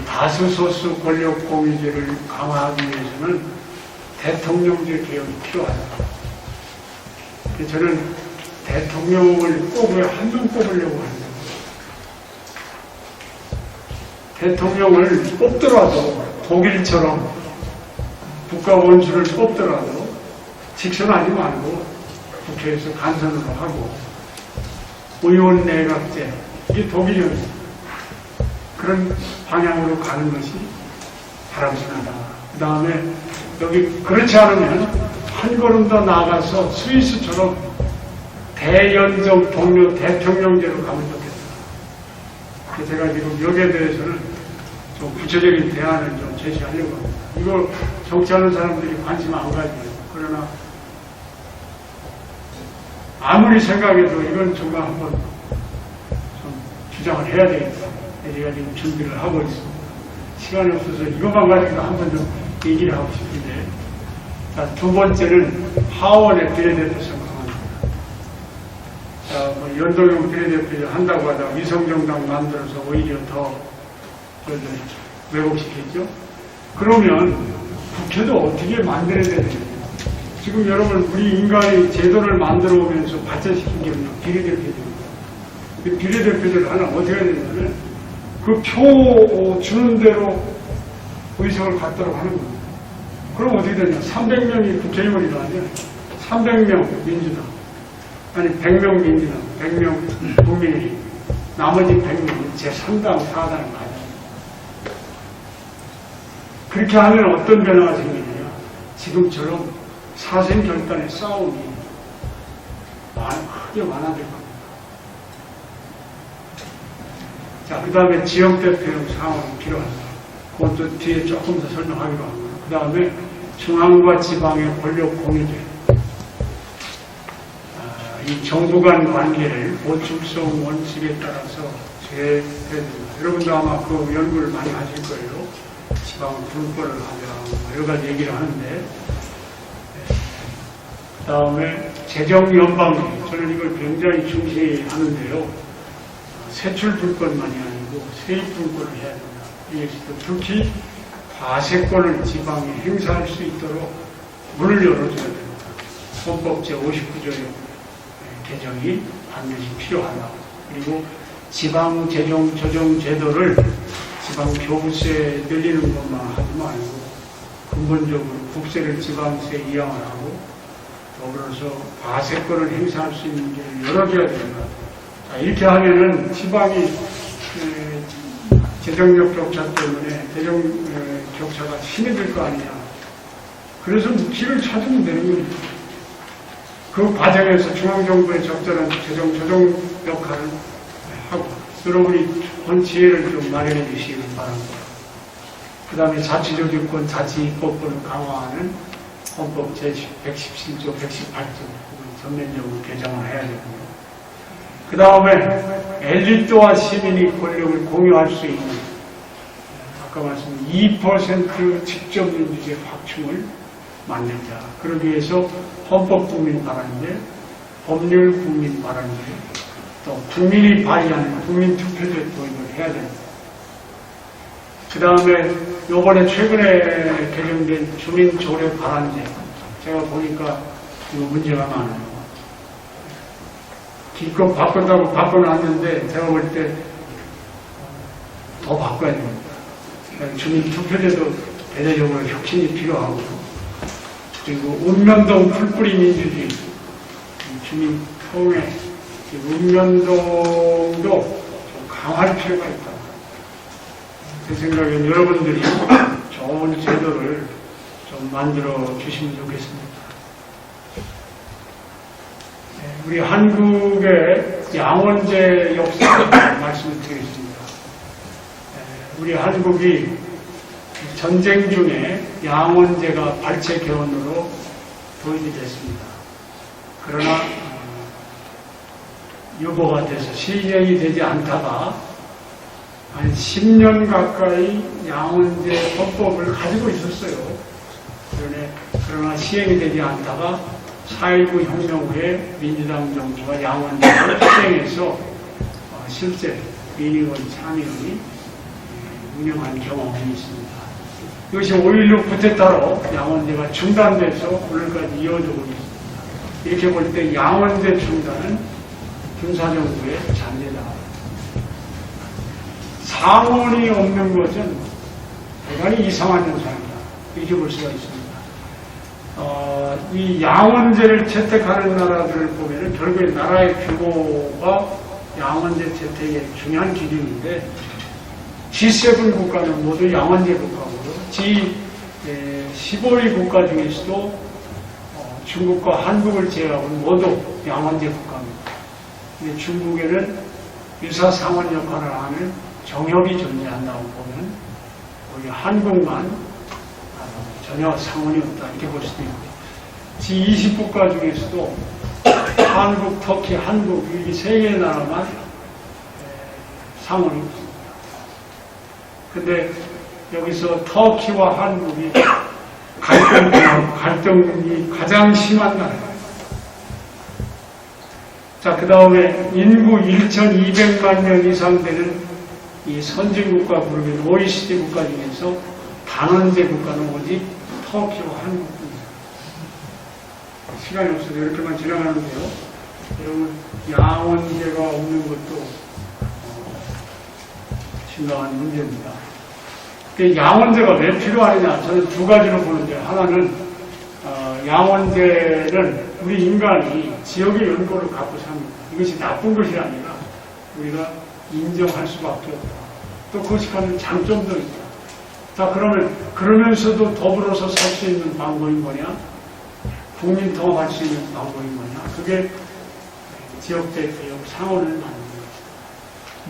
다수소수 권력 공유제를 강화하기 위해서는 대통령제 개혁이 필요하다. 저는 대통령을 꼽으려 한 명 뽑으려고 합니다. 대통령을 뽑더라도 독일처럼 국가 원수를 뽑더라도 직선하지 말고 국회에서 간선으로 하고 의원 내각제, 이게 독일형이죠. 그런 방향으로 가는 것이 바람직하다. 그 다음에 여기 그렇지 않으면 한 걸음 더 나아가서 스위스처럼 대연정 동료 대통령제로 가면 좋겠다. 제가 지금 여기에 대해서는 좀 구체적인 대안을 좀 제시하려고 합니다. 이거 정치하는 사람들이 관심 안 가져요. 그러나 아무리 생각해도 이건 정말 한번 좀 주장을 해야 되겠다. 제가 지금 준비를 하고 있습니다. 시간이 없어서 이것만 가지고 한번 좀 얘기를 하고 싶은데, 자, 두 번째는 하원의 비례대표 선거입니다. 자, 뭐 연동형 비례대표 한다고 하다가 위성정당 만들어서 오히려 더 왜곡시켰죠. 그러면 국회도 어떻게 만들어야 되느냐. 지금 여러분 우리 인간이 제도를 만들어 오면서 발전시킨 게 비례대표입니다. 그 비례대표들 하나 어떻게 해야 되냐면 그 표 주는 대로 의석을 갖도록 하는 겁니다. 그럼 어떻게 되냐. 300명이 국회의원이 나오면 300명 민주당, 아니 100명 민주당, 100명 국민의힘, 나머지 100명은 제3당, 4당을 가져요. 그렇게 하면 어떤 변화가 생기느냐. 지금처럼 사생결단의 싸움이 크게 많아질 겁니다. 자, 그 다음에 지역대표형 상황이 필요하다. 그것도 뒤에 조금 더 설명하기로 합니다. 그 다음에 중앙과 지방의 권력 공유제. 이 정부 간 관계를 보충성 원칙에 따라서 재해야 됩니다. 여러분도 아마 그 연구를 많이 하실 거예요. 지방은 분권을 하자, 여러 가지 얘기를 하는데, 그 다음에 재정연방비. 저는 이걸 굉장히 중시하는데요. 세출분권만이 아니고 세입분권을 해야 된다. 이게 특히 과세권을 지방에 행사할 수 있도록 문을 열어줘야 됩니다. 헌법 제59조의 개정이 반드시 필요하다. 그리고 지방재정조정제도를 지방 교부세 늘리는 것만 하지 말고 근본적으로 국세를 지방세 이양을 하고 더불어서 과세권을 행사할 수 있는 길을 열어줘야 된다. 자, 이렇게 하면은 지방이 재정력 격차 때문에 재정 격차가 심해질 거 아니냐. 그래서 길을 찾으면 되는 겁니다. 그 과정에서 중앙정부의 적절한 재정 조정 역할을 하고 여러분이 좋은 지혜를 좀 마련해 주시기 바랍니다. 그 다음에 자치조직권, 자치입법권을 강화하는 헌법 제117조, 118조 전면적으로 개정을 해야 됩니다. 그 다음에 엘리트와 시민이 권력을 공유할 수 있는 아까 말씀드린 2% 직접민주주의 확충을 만들자. 그러기 위해서 헌법국민 발언제, 법률국민 발언제, 또 국민이 발의하는 국민투표제 도입을 해야 됩니다. 그 다음에 요번에 최근에 개정된 주민조례 발언제, 제가 보니까 이거 문제가 많아요. 기껏 바꾼다고 바꿔놨는데 제가 볼 때 더 바꿔야 됩니다. 주민투표제도 대대적으로 혁신이 필요하고, 그리고 읍면동 풀뿌리 민주주의, 주민통회, 읍면동도 좀 강화할 필요가 있다. 제 생각엔 여러분들이 좋은 제도를 좀 만들어 주시면 좋겠습니다. 우리 한국의 양원제 역사를 말씀을 드리겠습니다. 우리 한국이 전쟁 중에 양원제가 발췌 개헌으로 도입이 됐습니다. 그러나 유보가 돼서 시행이 되지 않다가 한 10년 가까이 양원제 헌법을 가지고 있었어요. 그러나 시행이 되지 않다가 4.19 혁명 후에 민주당 정부가 양원제를 시행해서 실제 민의원, 참의원이 운영한 경험이 있습니다. 이것이 5.16 쿠데타로 양원제가 중단돼서 오늘까지 이어지고 있습니다. 이렇게 볼 때 양원제 중단은 군사정부의 잔재다. 상원이 없는 것은 대단히 이상한 현상이다. 이렇게 볼 수가 있습니다. 이 양원제를 채택하는 나라들을 보면 결국에 나라의 규모가 양원제 채택의 중요한 기준인데 G7 국가는 모두 양원제 국가고요. G15위 국가 중에서도 중국과 한국을 제외하고는 모두 양원제 국가입니다. 근데 중국에는 유사상원 역할을 하는 정협이 존재한다고 보면 우리 한국만 전혀 상원이 없다 이렇게 볼 수도 있고 G20 국가 중에서도 한국, 터키, 한국 이 세 개의 나라만 상원이 없습니다. 근데 여기서 터키와 한국이 갈등이 가장 심한 나라예요. 자, 그 다음에 인구 1,200만 명 이상 되는 이 선진국가 부르면 OECD 국가 중에서 단원제 국가는 오직 터키와 한국입니다. 시간이 없어서 이렇게만 지나가는데요. 여러분, 양원제가 없는 것도 심각한 문제입니다. 양원제가 왜 필요하느냐? 저는 두 가지로 보는데, 하나는 양원제는 우리 인간이 지역의 연고를 갖고 삽니다. 이것이 나쁜 것이 아니라 우리가 인정할 수밖에 없다. 또 그것이 갖는 장점도 있다. 자, 그러면서도 더불어서 살 수 있는 방법이 뭐냐? 국민 통합할 수 있는 방법이 뭐냐? 그게 지역대표역 상원을 만드는 것이다.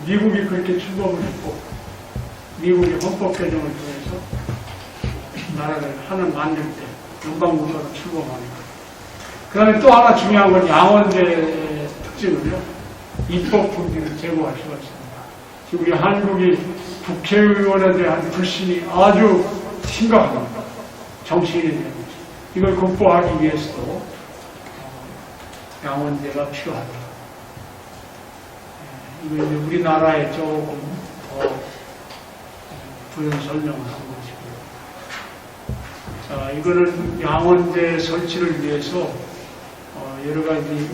미국이 그렇게 출범을 했고, 미국이 헌법 개정을 통해서 나라를 하나 만들 때 연방국가로 출범하니까. 그 다음에 또 하나 중요한 건 양원제의 특징은요, 입법 분기를 제고할 수가 있습니다. 지금 우리 한국이 국회의원에 대한 불신이 아주 심각합니다. 정치인에 대한 불신. 이걸 극복하기 위해서도 양원제가 필요하다. 이거 이제 우리나라에 조금 더 부연 설명을 한 것이고요. 자, 이거는 양원제 설치를 위해서 여러 가지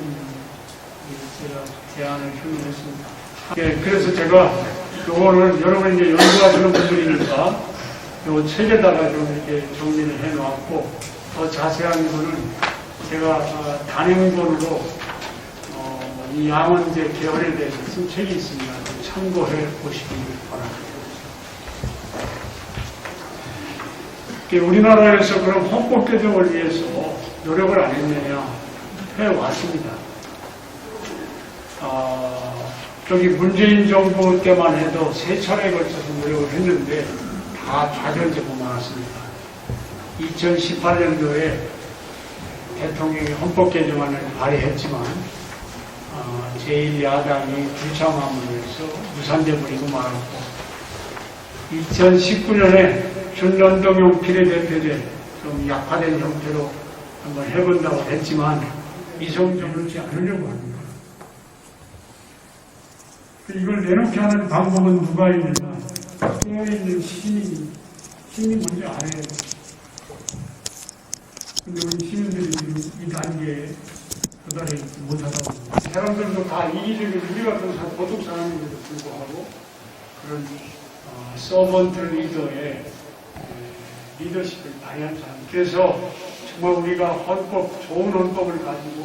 제가 제안을 표명했습니다. 예, 그래서 제가 요거는 여러분 이제 연구하시는 분들이니까 요 책에다가 좀 이렇게 정리를 해 놓았고 더 자세한 거는 제가 단행본으로 이 양원제 개헌에 대해서 쓴 책이 있습니다. 참고해 보시기 바랍니다. 우리나라에서 그럼 헌법 개정을 위해서 노력을 안 했느냐 해왔습니다. 저기 문재인 정부 때만 해도 3차례에 걸쳐서 노력을 했는데 다 좌절되고 말았습니다. 2018년도에 대통령이 헌법 개정안을 발의했지만 제1야당이 불참함으로 해서 무산돼 버리고 말았고 2019년에 준연동형 비례대표제 좀 약화된 형태로 한번 해본다고 했지만 이성적으로지 않으려고 합니다. 이걸 내놓게 하는 방법은 누가 있느냐? 깨어있는 시민이 먼저 알아야 돼요. 근데 우리 시민들이 지금 이 단계에 도달하지 못하다 보니까 사람들도 다 이기적인 우리 같은 보통 사람인데도 불구하고 그런 서번트 리더의 리더십을 발휘한 사람. 그래서 정말 우리가 좋은 헌법을 가지고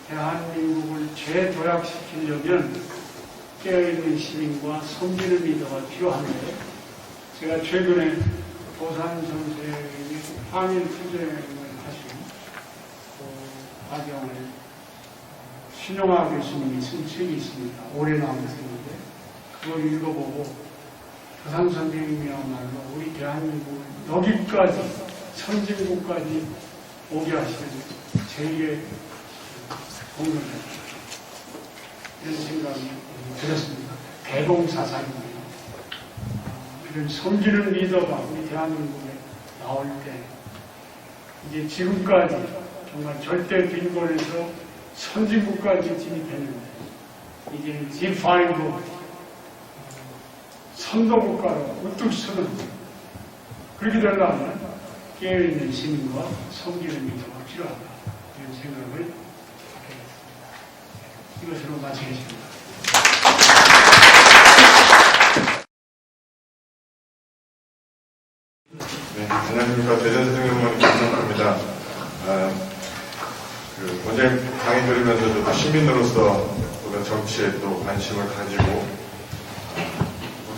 대한민국을 재도약시키려면 깨어있는 시민과 섬기는 리더가 필요한데 제가 최근에 도산 선생이 항일 투쟁을 하신 과정을 신용화 교수님이 쓴 책이 있습니다. 오래 나온 책인데 그걸 읽어보고 도산 선생님이야말로 우리 대한민국을 여기까지 선진국까지 오게 하시는 제일의 공로입니다. 이런 생각이 들었습니다. 대공사상입니다. 이런 섬기는 리더가 우리 대한민국에 나올 때 이제 지금까지 정말 절대 빈곤에서 선진국까지 진입했는데 이제 G5 선도국가로 우뚝 서는 그렇게 되려면 깨어있는 시민과 성기는 민주가 필요하다. 이런 생각을 갖게 됐습니다. 이것으로 마치겠습니다. 네, 안녕하십니까. 대전생명원 김성갑니다. 원장님 강의 들으면서 도 시민으로서 보다 정치에 또 관심을 가지고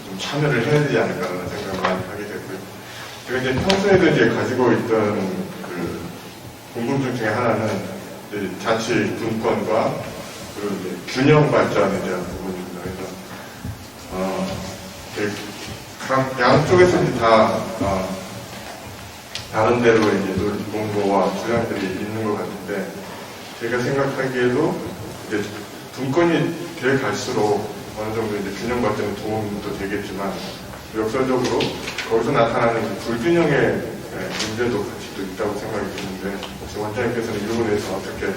좀 참여를 해야 되지 않을까라는 생각을 많이 하게 됐고요. 제가 이제 평소에도 이제 가지고 있던 궁금증 중에 하나는 이제 자치 분권과 그리고 이제 균형 발전에 대한 부분입니다. 그래서 양쪽에서 이제 다 다른 데로 이제 논거와 주장들이 있는 것 같은데, 제가 생각하기에도 이제 분권이 돼 갈수록 어느 정도 이제 균형 발전에 도움도 되겠지만, 역설적으로 거기서 나타나는 불균형의 문제도 같이 또 있다고 생각이 드는데, 혹시 원장님께서는 이 부분에 대해서 어떻게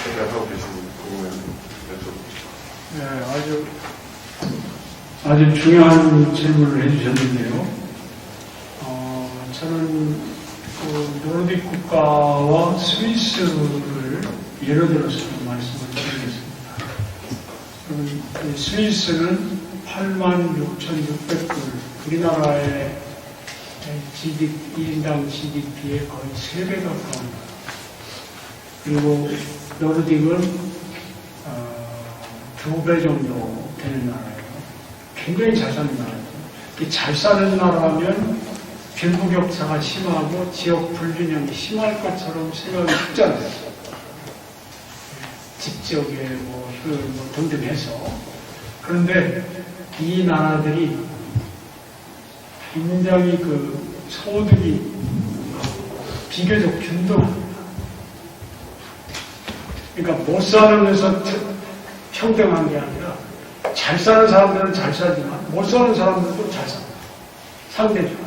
생각하고 계신지 궁금해서 여쭤봅니다. 네, 아주 중요한 질문을 해주셨는데요. 저는 노르딕 국가와 스위스를 예로 들어서 말씀을 드리겠습니다. 스위스는 86,600불, 우리나라의 인당 GDP의 거의 3배 가까운, 그리고 노르딕은 2배 정도 되는 나라예요. 굉장히 잘 사는 나라죠. 잘 사는 나라면 빈부격차가 심하고 지역 불균형이 심할 것처럼 생각이 쉽잖아요. 집지역에 등등 해서. 그런데 이 나라들이 굉장히 소득이 비교적 균등합니다. 그러니까 못 사는 데서 평등한 게 아니라 잘 사는 사람들은 잘 살지만 못 사는 사람들도 잘 삽니다. 상대적으로.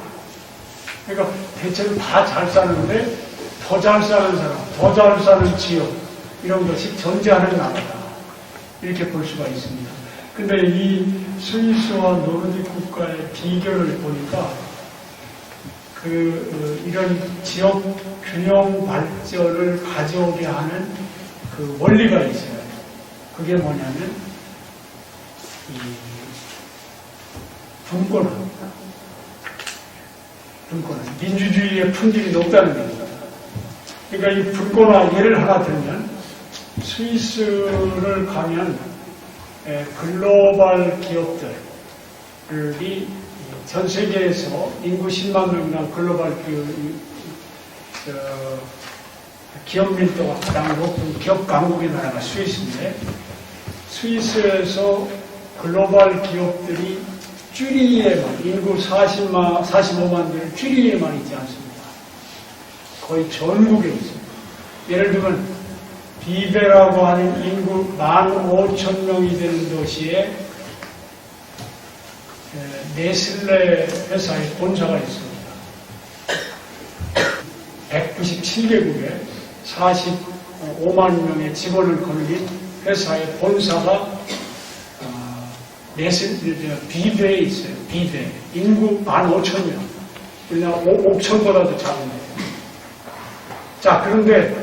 그러니까 대체로 다 잘 사는데 더 잘 사는 사람, 더 잘 사는 지역, 이런 것이 존재하는 나라다. 이렇게 볼 수가 있습니다. 근데 이 스위스와 노르딕 국가의 비교를 보니까 이런 지역 균형 발전을 가져오게 하는 원리가 있어요. 그게 뭐냐면 분권입니다. 분권, 민주주의의 품질이 높다는 겁니다. 그러니까 이 분권화 예를 하나 들면, 스위스를 가면 글로벌 기업들이 전 세계에서 인구 10만 명이나 글로벌 기업 밀도가 가장 높은 기업 강국의 나라가 스위스인데, 스위스에서 글로벌 기업들이 쭈리에만, 인구 45만 대는 쭈리에만 있지 않습니다. 거의 전국에 있습니다. 예를 들면 비베라고 하는 인구 15,000명이 되는 도시에 네슬레 회사의 본사가 있습니다. 197개국에 45만 명의 직원을 거느린 회사의 본사가 비베에 있어요. 비베. 인구 15,000명. 우리나라 5천보다도 작은데. 자, 그런데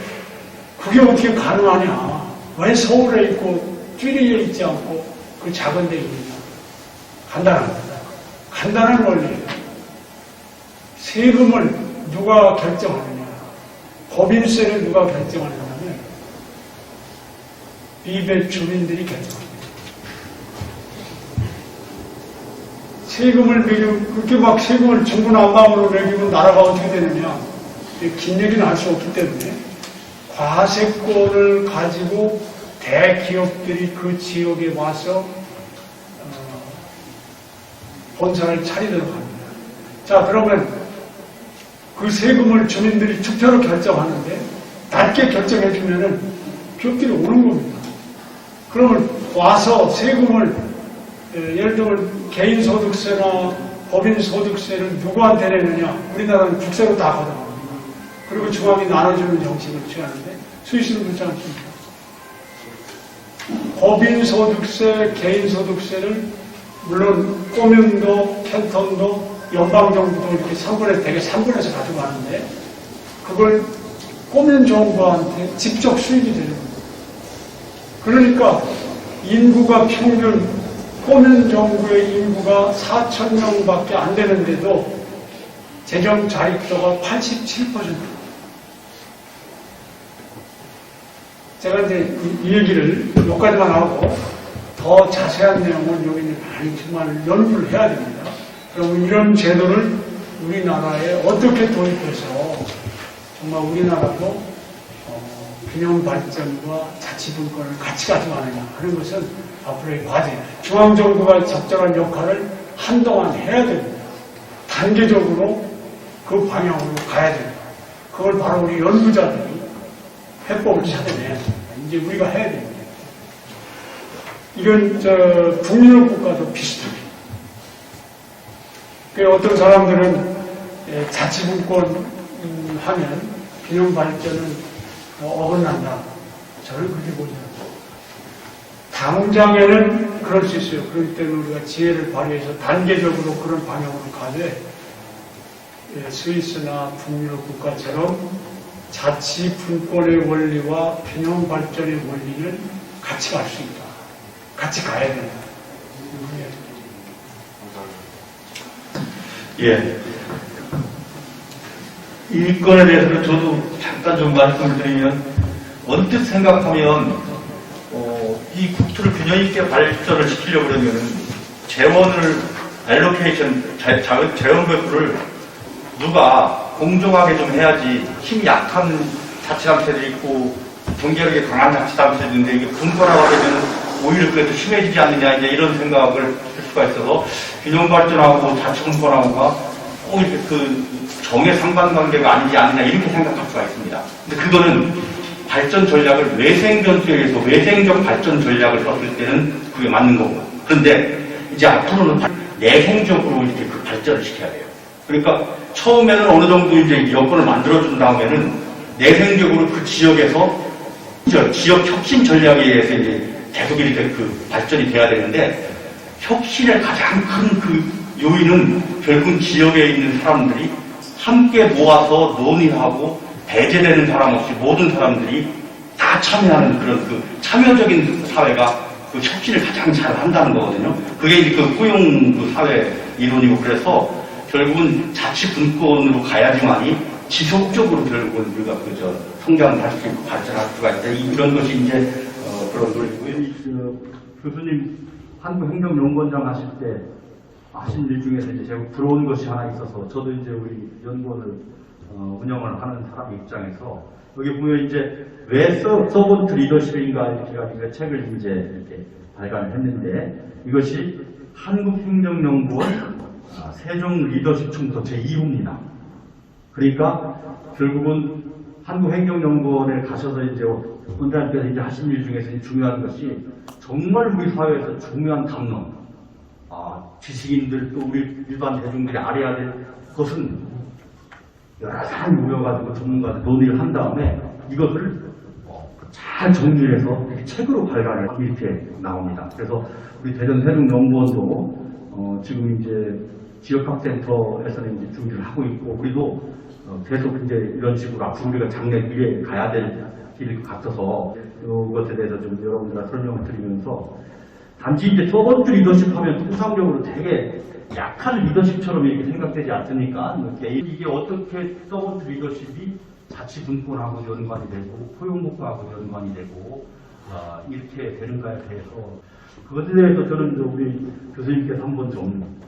그게 어떻게 가능하냐. 왜 서울에 있고 쭈리에 있지 않고 그 작은 데 있느냐. 간단한 원리예요. 세금을 누가 결정하느냐. 법인세를 누가 결정하느냐면 비베 주민들이 결정합니다. 세금을 그렇게 막 세금을 중구난방으로 매기면 나라가 어떻게 되느냐. 긴 얘기는 할 수 없기 때문에 과세권을 가지고 대기업들이 그 지역에 와서 본사를 차리도록 합니다. 자, 그러면 그 세금을 주민들이 투표로 결정하는데 낮게 결정해주면은 기업들이 오는 겁니다. 그러면 와서 세금을 예를 들면 개인소득세나 법인소득세를 누구한테 내느냐. 우리나라는 국세로 다 걷어갑니다. 그리고 중앙이 나눠주는 정책을 취하는데 스위스는 그렇지 않습니다. 법인소득세, 개인소득세를 물론 꼬명도, 캔턴도 연방정부도 이렇게 3분의, 대개 3분에서 가져가는데, 그걸 꼬면 정부한테 직접 수익이 되는 거예요. 그러니까 인구가 평균, 꼬면 정부의 인구가 4,000명밖에 안 되는데도 재정 자립도가 87%. 제가 이제 이 얘기를 여기까지만 하고 더 자세한 내용은 여기 이제 많이 정말 연구를 해야 됩니다. 그럼 이런 제도를 우리나라에 어떻게 도입해서 정말 우리나라도 균형 발전과 자치분권을 같이 가져가느냐 하는 것은 앞으로의 과제. 중앙정부가 적절한 역할을 한동안 해야 됩니다. 단계적으로 그 방향으로 가야 됩니다. 그걸 바로 우리 연구자들이 해법을 찾아내야 됩니다. 이제 우리가 해야 됩니다. 이건 북유럽 국가도 비슷합니다. 어떤 사람들은 자치분권 하면 균형 발전은 어긋난다. 저는 그렇게 보지 않습니다. 당장에는 그럴 수 있어요. 그렇기 때문에 우리가 지혜를 발휘해서 단계적으로 그런 방향으로 가되 스위스나 북유럽 국가처럼 자치분권의 원리와 균형 발전의 원리는 같이 갈 수 있다. 같이 가야 된다. 예. 이 건에 대해서는 저도 잠깐 좀 말씀을 드리면, 언뜻 생각하면, 이 국토를 균형 있게 발전을 시키려고 그러면, 재원을, 알로케이션, 재원 배분을 누가 공정하게 좀 해야지, 힘 약한 자치단체들이 있고, 경제력이 강한 자치단체들이 있는데, 이게 분권화가 되면 오히려 그게 더 심해지지 않느냐, 이제 이런 생각을 할 수가 있어서, 균형 발전하고 자치분권화가 꼭 이렇게 정의 상관관계가 아니지 않느냐, 이렇게 생각할 수가 있습니다. 근데 그거는 발전 전략을 외생전투에서 외생적 발전 전략을 썼을 때는 그게 맞는 거고. 그런데 이제 앞으로는 내생적으로 이렇게 그 발전을 시켜야 돼요. 그러니까 처음에는 어느 정도 이제 여건을 만들어준 다음에는 내생적으로 그 지역에서 지역 혁신 전략에 의해서 이제 계속 이렇게 그 발전이 돼야 되는데, 혁신의 가장 큰 그 요인은 결국 지역에 있는 사람들이 함께 모아서 논의하고 배제되는 사람 없이 모든 사람들이 다 참여하는 그런 그 참여적인 사회가 그 혁신을 가장 잘 한다는 거거든요. 그게 이제 그 포용 그 사회 이론이고, 그래서 결국은 자치분권으로 가야지만이 지속적으로 결국은 우리가 성장을 할 수 있고 발전할 수가 있다. 이런 것이 이제 그런 논리고요. 교수님 한국행정연구원장 하실 때 하신 일 중에서 이제 제가 들어온 것이 하나 있어서, 저도 이제 우리 연구원을 운영을 하는 사람 입장에서 여기 보면 이제 왜 서번트 리더십인가 이렇게 가지고 책을 이제 이렇게 발간을 했는데, 이것이 한국행정연구원 세종 리더십 청소 제2호입니다. 그러니까 결국은 한국행정연구원에 가셔서 이제 원장님께서 이제 하신 일 중에서 중요한 것이, 정말 우리 사회에서 중요한 담론, 지식인들 또 우리 일반 대중들이 알아야 될 것은 여러 사람이 모여가지고 전문가들 논의를 한 다음에 이것을 잘 정리해서 이렇게 책으로 발간해 이렇게 나옵니다. 그래서 우리 대전세종연구원도 지금 이제 지역학센터에서는 이제 준비를 하고 있고, 그리고 계속 이제 이런 식으로 앞으로 우리가 장래 미래에 가야 될 길을 같아서 이것에 대해서 좀 여러분들과 설명을 드리면서, 단지 이제 서번트 리더십 하면 통상적으로 되게 약한 리더십처럼 이렇게 생각되지 않습니까? 이게 어떻게 서번트 리더십이 자치분권하고 연관이 되고 포용국가하고 연관이 되고 이렇게 되는가에 대해서, 그것에 대해서 저는 우리 교수님께서 한번 좀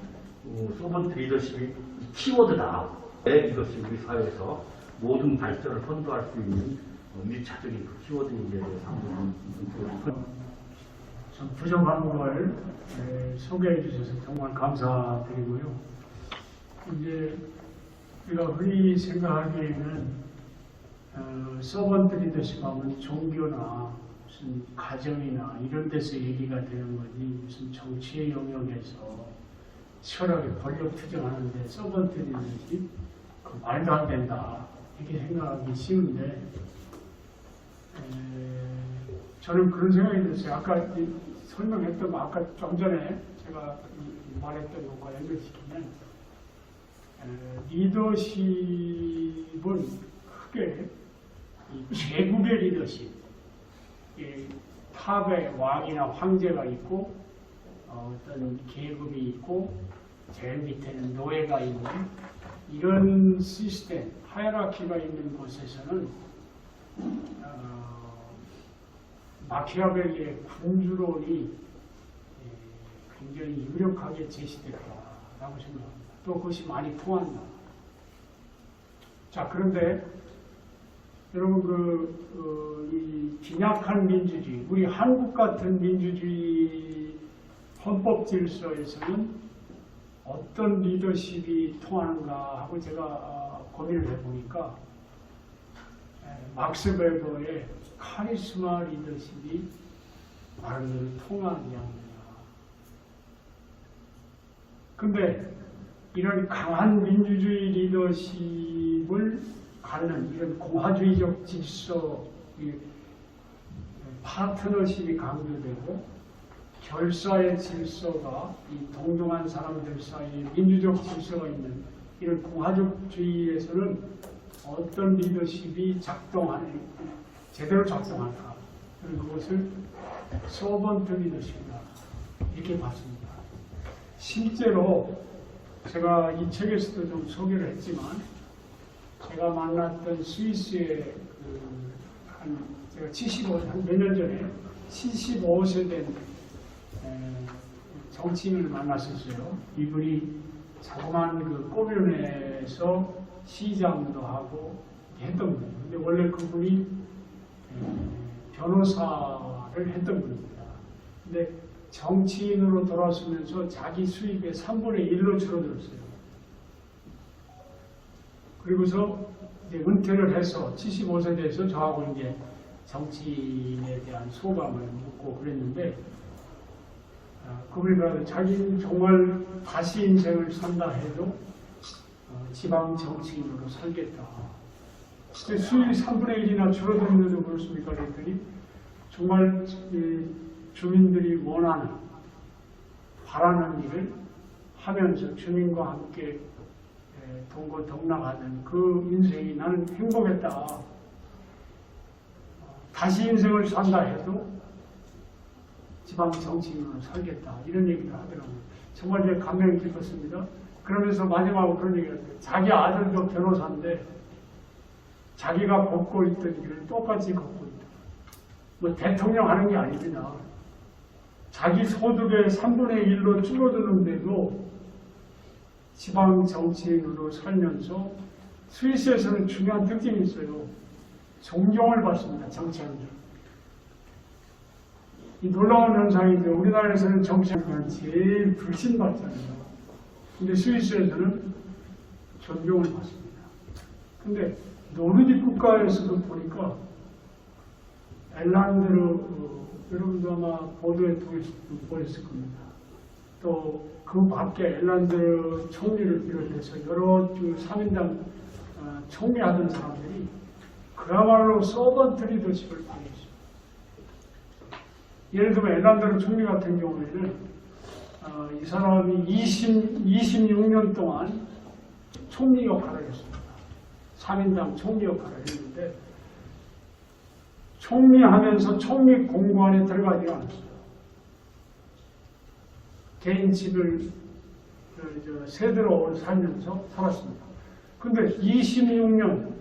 서번트 리더십이 키워드다. 이것이 우리 사회에서 모든 발전을 선도할 수 있는 밀착적인 그 키워드에 대해서 한번 부족한 걸 소개해 주셔서 정말 감사드리고요. 이제 우리가 흔히 생각하기에는 서번트 리더십 하면 종교나 무슨 가정이나 이런 데서 얘기가 되는 거지, 무슨 정치의 영역에서 치열하게 권력 투쟁하는데 서번트 리더십 그 말도 안 된다 이렇게 생각하기 쉬운데, 저는 그런 생각이 들었어요. 아까 설명했던 거, 아까 좀 전에 제가 말했던 것과 연결시키면, 리더십은 크게 이 제국의 리더십, 이 탑에 왕이나 황제가 있고 어떤 계급이 있고 제일 밑에는 노예가 있는 이런 시스템, 하이라키가 있는 곳에서는 마키아벨리의 군주론이 굉장히 유력하게 제시됐다라고 생각합니다. 또 그것이 많이 통한다. 자, 그런데 여러분 이 빈약한 민주주의, 우리 한국 같은 민주주의 헌법 질서에서는 어떤 리더십이 통하는가 하고 제가 고민을 해보니까 막스 베버의 카리스마 리더십이 나름대로 통하는 양입니다. 근데 이런 강한 민주주의 리더십을 갖는 이런 공화주의적 질서, 파트너십이 강조되고 결사의 질서가 이 동등한 사람들 사이에 민주적 질서가 있는 이런 공화적주의에서는 어떤 리더십이 제대로 작동할까? 그것을 서번트 리더십이다 이렇게 봤습니다. 실제로 제가 이 책에서도 좀 소개를 했지만 제가 만났던 스위스의 제가 몇 년 전에 75세 된 정치인을 만났었어요. 이분이 자그마한 그 꼬변에서 시장도 하고 했던 분이에요. 근데 원래 그분이 변호사를 했던 분입니다. 근데 정치인으로 돌아서면서 자기 수입의 3분의 1로 줄어들었어요. 그리고서 이제 은퇴를 해서 75세 돼서 저하고 이제 정치인에 대한 소감을 묻고 그랬는데 그분이 그러더라고요. 자기는 정말 다시 인생을 산다 해도 지방 정치인으로 살겠다. 수입 3분의 1이나 줄어드는데도 그렇습니까? 그랬더니 정말 주민들이 원하는, 바라는 일을 하면서 주민과 함께 동고동락하는 그 인생이 나는 행복했다. 다시 인생을 산다 해도 지방 정치인으로 살겠다. 이런 얘기를 하더라고요. 정말 제가 감명이 깊었습니다. 그러면서 마지막으로 그런 얘기를 했어요. 자기 아들도 변호사인데 자기가 걷고 있던 길을 똑같이 걷고 있다. 뭐 대통령 하는 게 아닙니다. 자기 소득의 3분의 1로 줄어드는데도 지방 정치인으로 살면서 스위스에서는 중요한 특징이 있어요. 존경을 받습니다. 정치인들. 이 놀라운 현상인데 우리나라에서는 정치인들은 제일 불신받잖아요. 근데 스위스에서는 존경을 받습니다. 근데 노르딕 국가에서도 보니까 엘란드르 여러분도 아마 보도에 보셨을 겁니다. 또 그 밖에 엘란드 총리를 비롯해서 여러 3인당 총리하던 사람들이 그야말로 서번트 리더십을 발휘했습니다. 예를 들면 엘란드르 총리 같은 경우에는 이 사람이 26년 동안 총리 역할을 했습니다. 3인당 총리 역할을 했는데 총리하면서 총리 공관에 들어가지 않았어요. 개인 집을 세대로 살면서 살았습니다. 근데 26년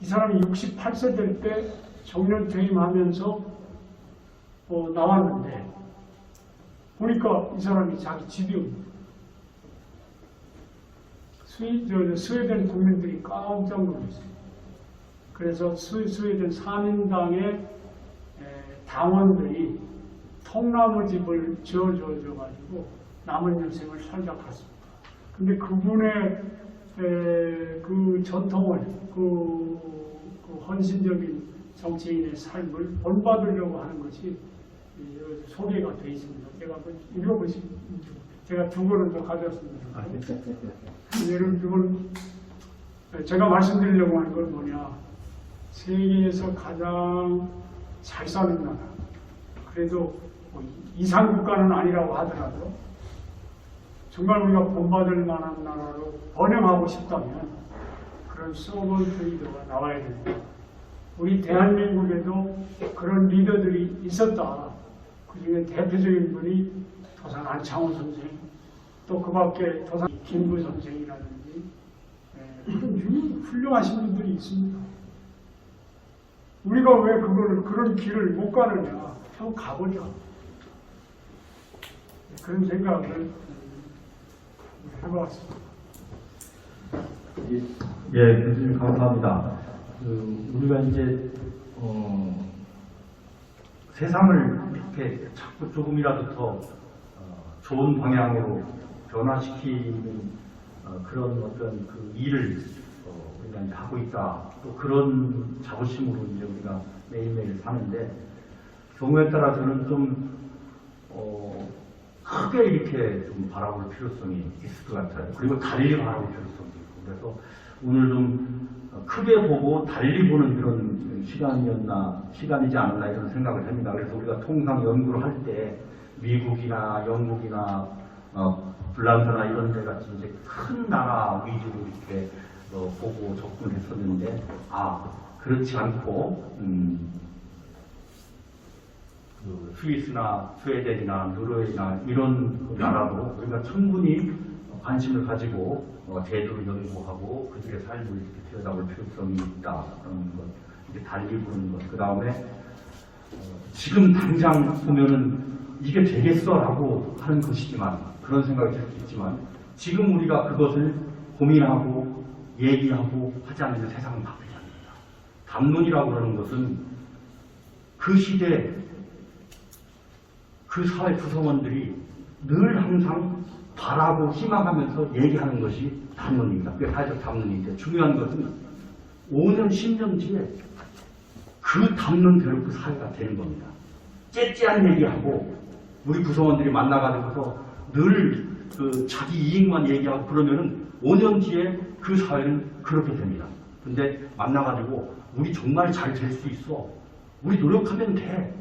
이 사람이 68세 될 때 정년 퇴임하면서 나왔는데 보니까 이 사람이 자기 집이 없는 거예요. 스웨덴 국민들이 깜짝 놀랐어요. 그래서 스웨덴 3인당의 당원들이 통나무 집을 지어줘가지고 남은 인생을 살다 갔습니다. 근데 그분의 그 전통을, 그 헌신적인 정치인의 삶을 본받으려고 하는 것이 소개가 되어 있습니다. 제가 읽어보시면 제가 두 권을 더 가져왔습니다. 여러분, 제가 말씀드리려고 하는 건 뭐냐. 세계에서 가장 잘 사는 나라. 그래도 이상 국가는 아니라고 하더라도 정말 우리가 본받을 만한 나라로 번영하고 싶다면 그런 서번트 리더가 나와야 됩니다. 우리 대한민국에도 그런 리더들이 있었다. 그 중에 대표적인 분이 도산 안창호 선생, 또 그 밖에 도산 김구 선생이라든지 그런 훌륭하신 분들이 있습니다. 우리가 왜 그런 길을 못 가느냐. 형 가보자. 그런 생각을 해봤습니다. 예, 교수님 감사합니다. 우리가 이제 세상을 이렇게 자꾸 조금이라도 더 좋은 방향으로 변화시키는 그런 어떤 그 일을 우리가 이제 하고 있다. 또 그런 자부심으로 이제 우리가 매일매일 사는데 경우에 따라서는 좀 크게 이렇게 좀 바라볼 필요성이 있을 것 같아요. 그리고 달리 바라볼 필요성도 있고. 그래서 오늘 좀 크게 보고 달리 보는 그런 시간이지 않았나 이런 생각을 합니다. 그래서 우리가 통상 연구를 할 때 미국이나 영국이나 불란서나 이런 데 같이 이제 큰 나라 위주로 이렇게 보고 접근했었는데 그렇지 않고 그 스위스나 스웨덴이나 노르웨이나 이런 나라도 우리가 충분히 관심을 가지고 제도를 연구하고 그들의 삶을 이렇게 들여다볼 필요성이 있다. 그런 것, 이렇게 달리 보는 것. 그 다음에 지금 당장 보면은 이게 되겠어라고 하는 것이지만 그런 생각이 들 수 있지만 지금 우리가 그것을 고민하고 얘기하고 하지 않으면 세상은 바뀌지 않습니다. 담론이라고 하는 것은 그 시대 그 사회 구성원들이 늘 항상 바라고 희망하면서 얘기하는 것이 담론입니다. 그게 사회적 담론인데 중요한 것은 5년, 10년 뒤에 그 담론대로 그 사회가 되는 겁니다. 째째한 얘기하고 우리 구성원들이 만나가지고서 늘 그 자기 이익만 얘기하고 그러면은 5년 뒤에 그 사회는 그렇게 됩니다. 근데 만나가지고 우리 정말 잘 될 수 있어. 우리 노력하면 돼.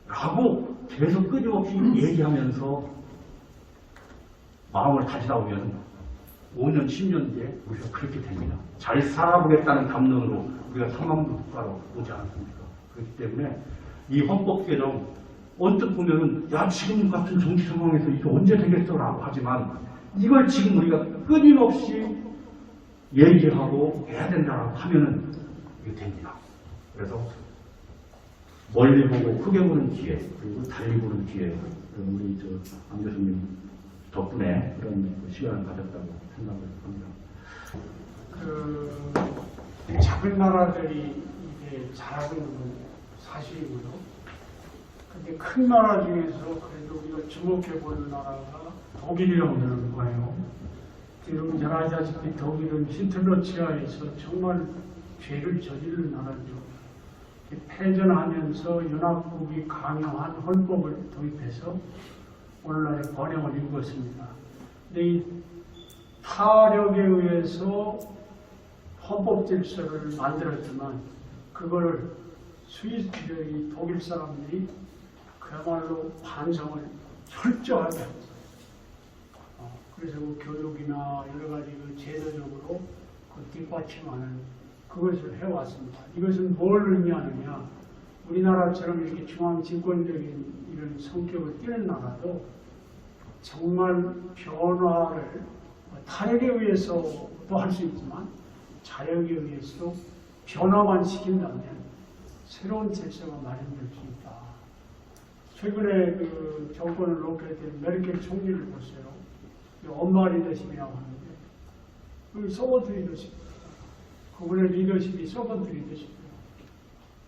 라고 계속 끊임없이 얘기하면서 마음을 가지다 보면 5년, 10년 뒤에 우리가 그렇게 됩니다. 잘 살아보겠다는 담론으로 우리가 3만 부 국가로 오지 않았습니까? 그렇기 때문에 이 헌법 개정 언뜻 보면은 지금 같은 정치 상황에서 이게 언제 되겠어라고 하지만 이걸 지금 우리가 끊임없이 얘기하고 해야 된다라고 하면은 이게 됩니다. 그래서 멀리 보고 크게 보는 기회, 그리고 달리 보는 기회, 우리 안 교수님 덕분에 그런 시간을 가졌다고 생각을 합니다. 작은 나라들이 이게 잘하고 있는 건 사실이고요. 근데 큰 나라 중에서 그래도 우리가 주목해 보는 나라가 독일이라고 하는 거예요. 여러분 잘 아시다시피 독일은 히틀러 치하에서 정말 죄를 저지른 나라죠. 패전하면서 연합국이 강요한 헌법을 도입해서 오늘날의 번영을 이루었습니다. 근데 이 타력에 의해서 헌법 질서를 만들었지만 그걸 스위스의 독일 사람들이 그야말로 반성을 철저하게 합니다. 그래서 그 교육이나 여러 가지 그 제도적으로 그 뒷받침하는 그것을 해왔습니다. 이것은 뭘 의미하느냐? 우리나라처럼 이렇게 중앙집권적인 이런 성격을 띠는 나라도 정말 변화를 타력에 의해서도 할 수 있지만 자력에 의해서 변화만 시킨다면 새로운 질서가 마련될 수 있다. 최근에 그 정권을 놓게 된 메르켈 총리를 보세요. 엄마 리더십이라고 하는데 그 서번트 리더십. 그분의 리더십이 서번트 리더십이에요.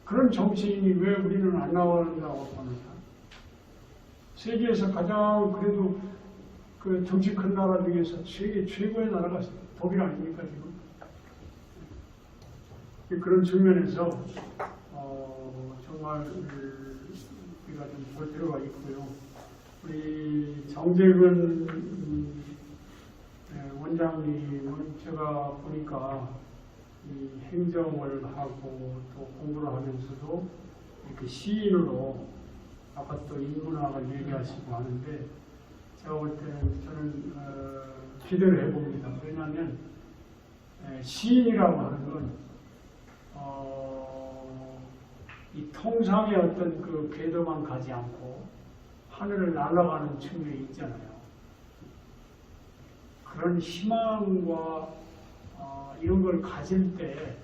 그런 정치인이 왜 우리는 안 나오는다고 보느냐. 세계에서 가장 그래도 그 정치 큰 나라 중에서 세계 최고의 나라가 독일 아닙니까 지금? 그런 측면에서 정말 우리가 좀 볼 필요가 있고요. 우리 정재근 원장님은 제가 보니까 이 행정을 하고 또 공부를 하면서도 이렇게 시인으로 아까 또 인문학을 얘기하시고 하는데 제가 볼 때는 저는 기대를 해봅니다. 왜냐하면 시인이라고 하는 건 이 통상의 어떤 그 궤도만 가지 않고 하늘을 날아가는 측면이 있잖아요. 그런 희망과 이런 걸 가질 때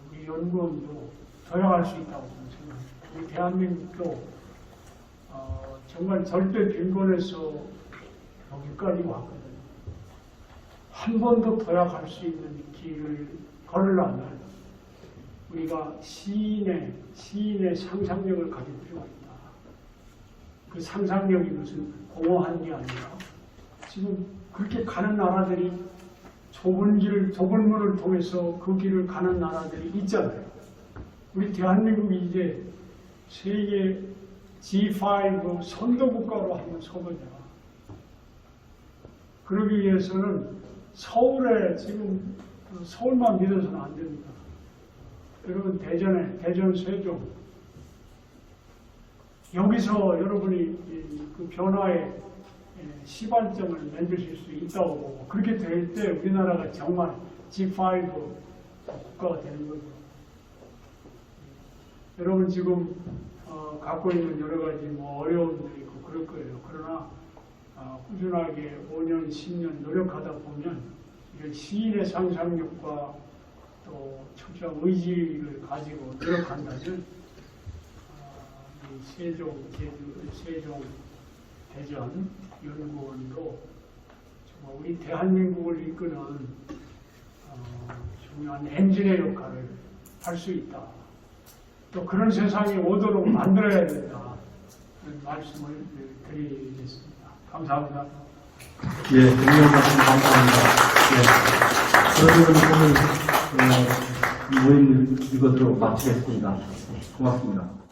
우리 연구원도 도약할 수 있다고 저는 생각합니다. 우리 대한민국도 정말 절대 빈곤에서 여기까지 왔거든요. 한 번 더 도약할 수 있는 길을 걸으려면 우리가 시인의 상상력을 가질 필요가 있다. 그 상상력이 무슨 공허한 게 아니라 지금 그렇게 가는 나라들이 좁은 문을 통해서 그 길을 가는 나라들이 있잖아요. 우리 대한민국이 이제 세계 G5 선도국가로 한번 서보자. 그러기 위해서는 서울에 지금 서울만 믿어서는 안 됩니다. 여러분 대전 세종 여기서 여러분이 그 변화의 시발점을 만드실 수 있다고 보고 그렇게 될 때 우리나라가 정말 G5 국가가 되는 거죠. 여러분 지금 갖고 있는 여러 가지 어려움들이 있고 그럴 거예요. 그러나 꾸준하게 5년, 10년 노력하다 보면 이런 시인의 상상력과 또 철저한 의지를 가지고 노력한다면 이 세종 대전 연구원도 정말 우리 대한민국을 이끄는 중요한 엔진의 역할을 할 수 있다. 또 그런 세상이 오도록 만들어야 된다. 그런 말씀을 드리겠습니다. 감사합니다. 예, 분명 말씀 감사합니다. 예, 그러면 오늘 모임 이것으로 마치겠습니다. 고맙습니다.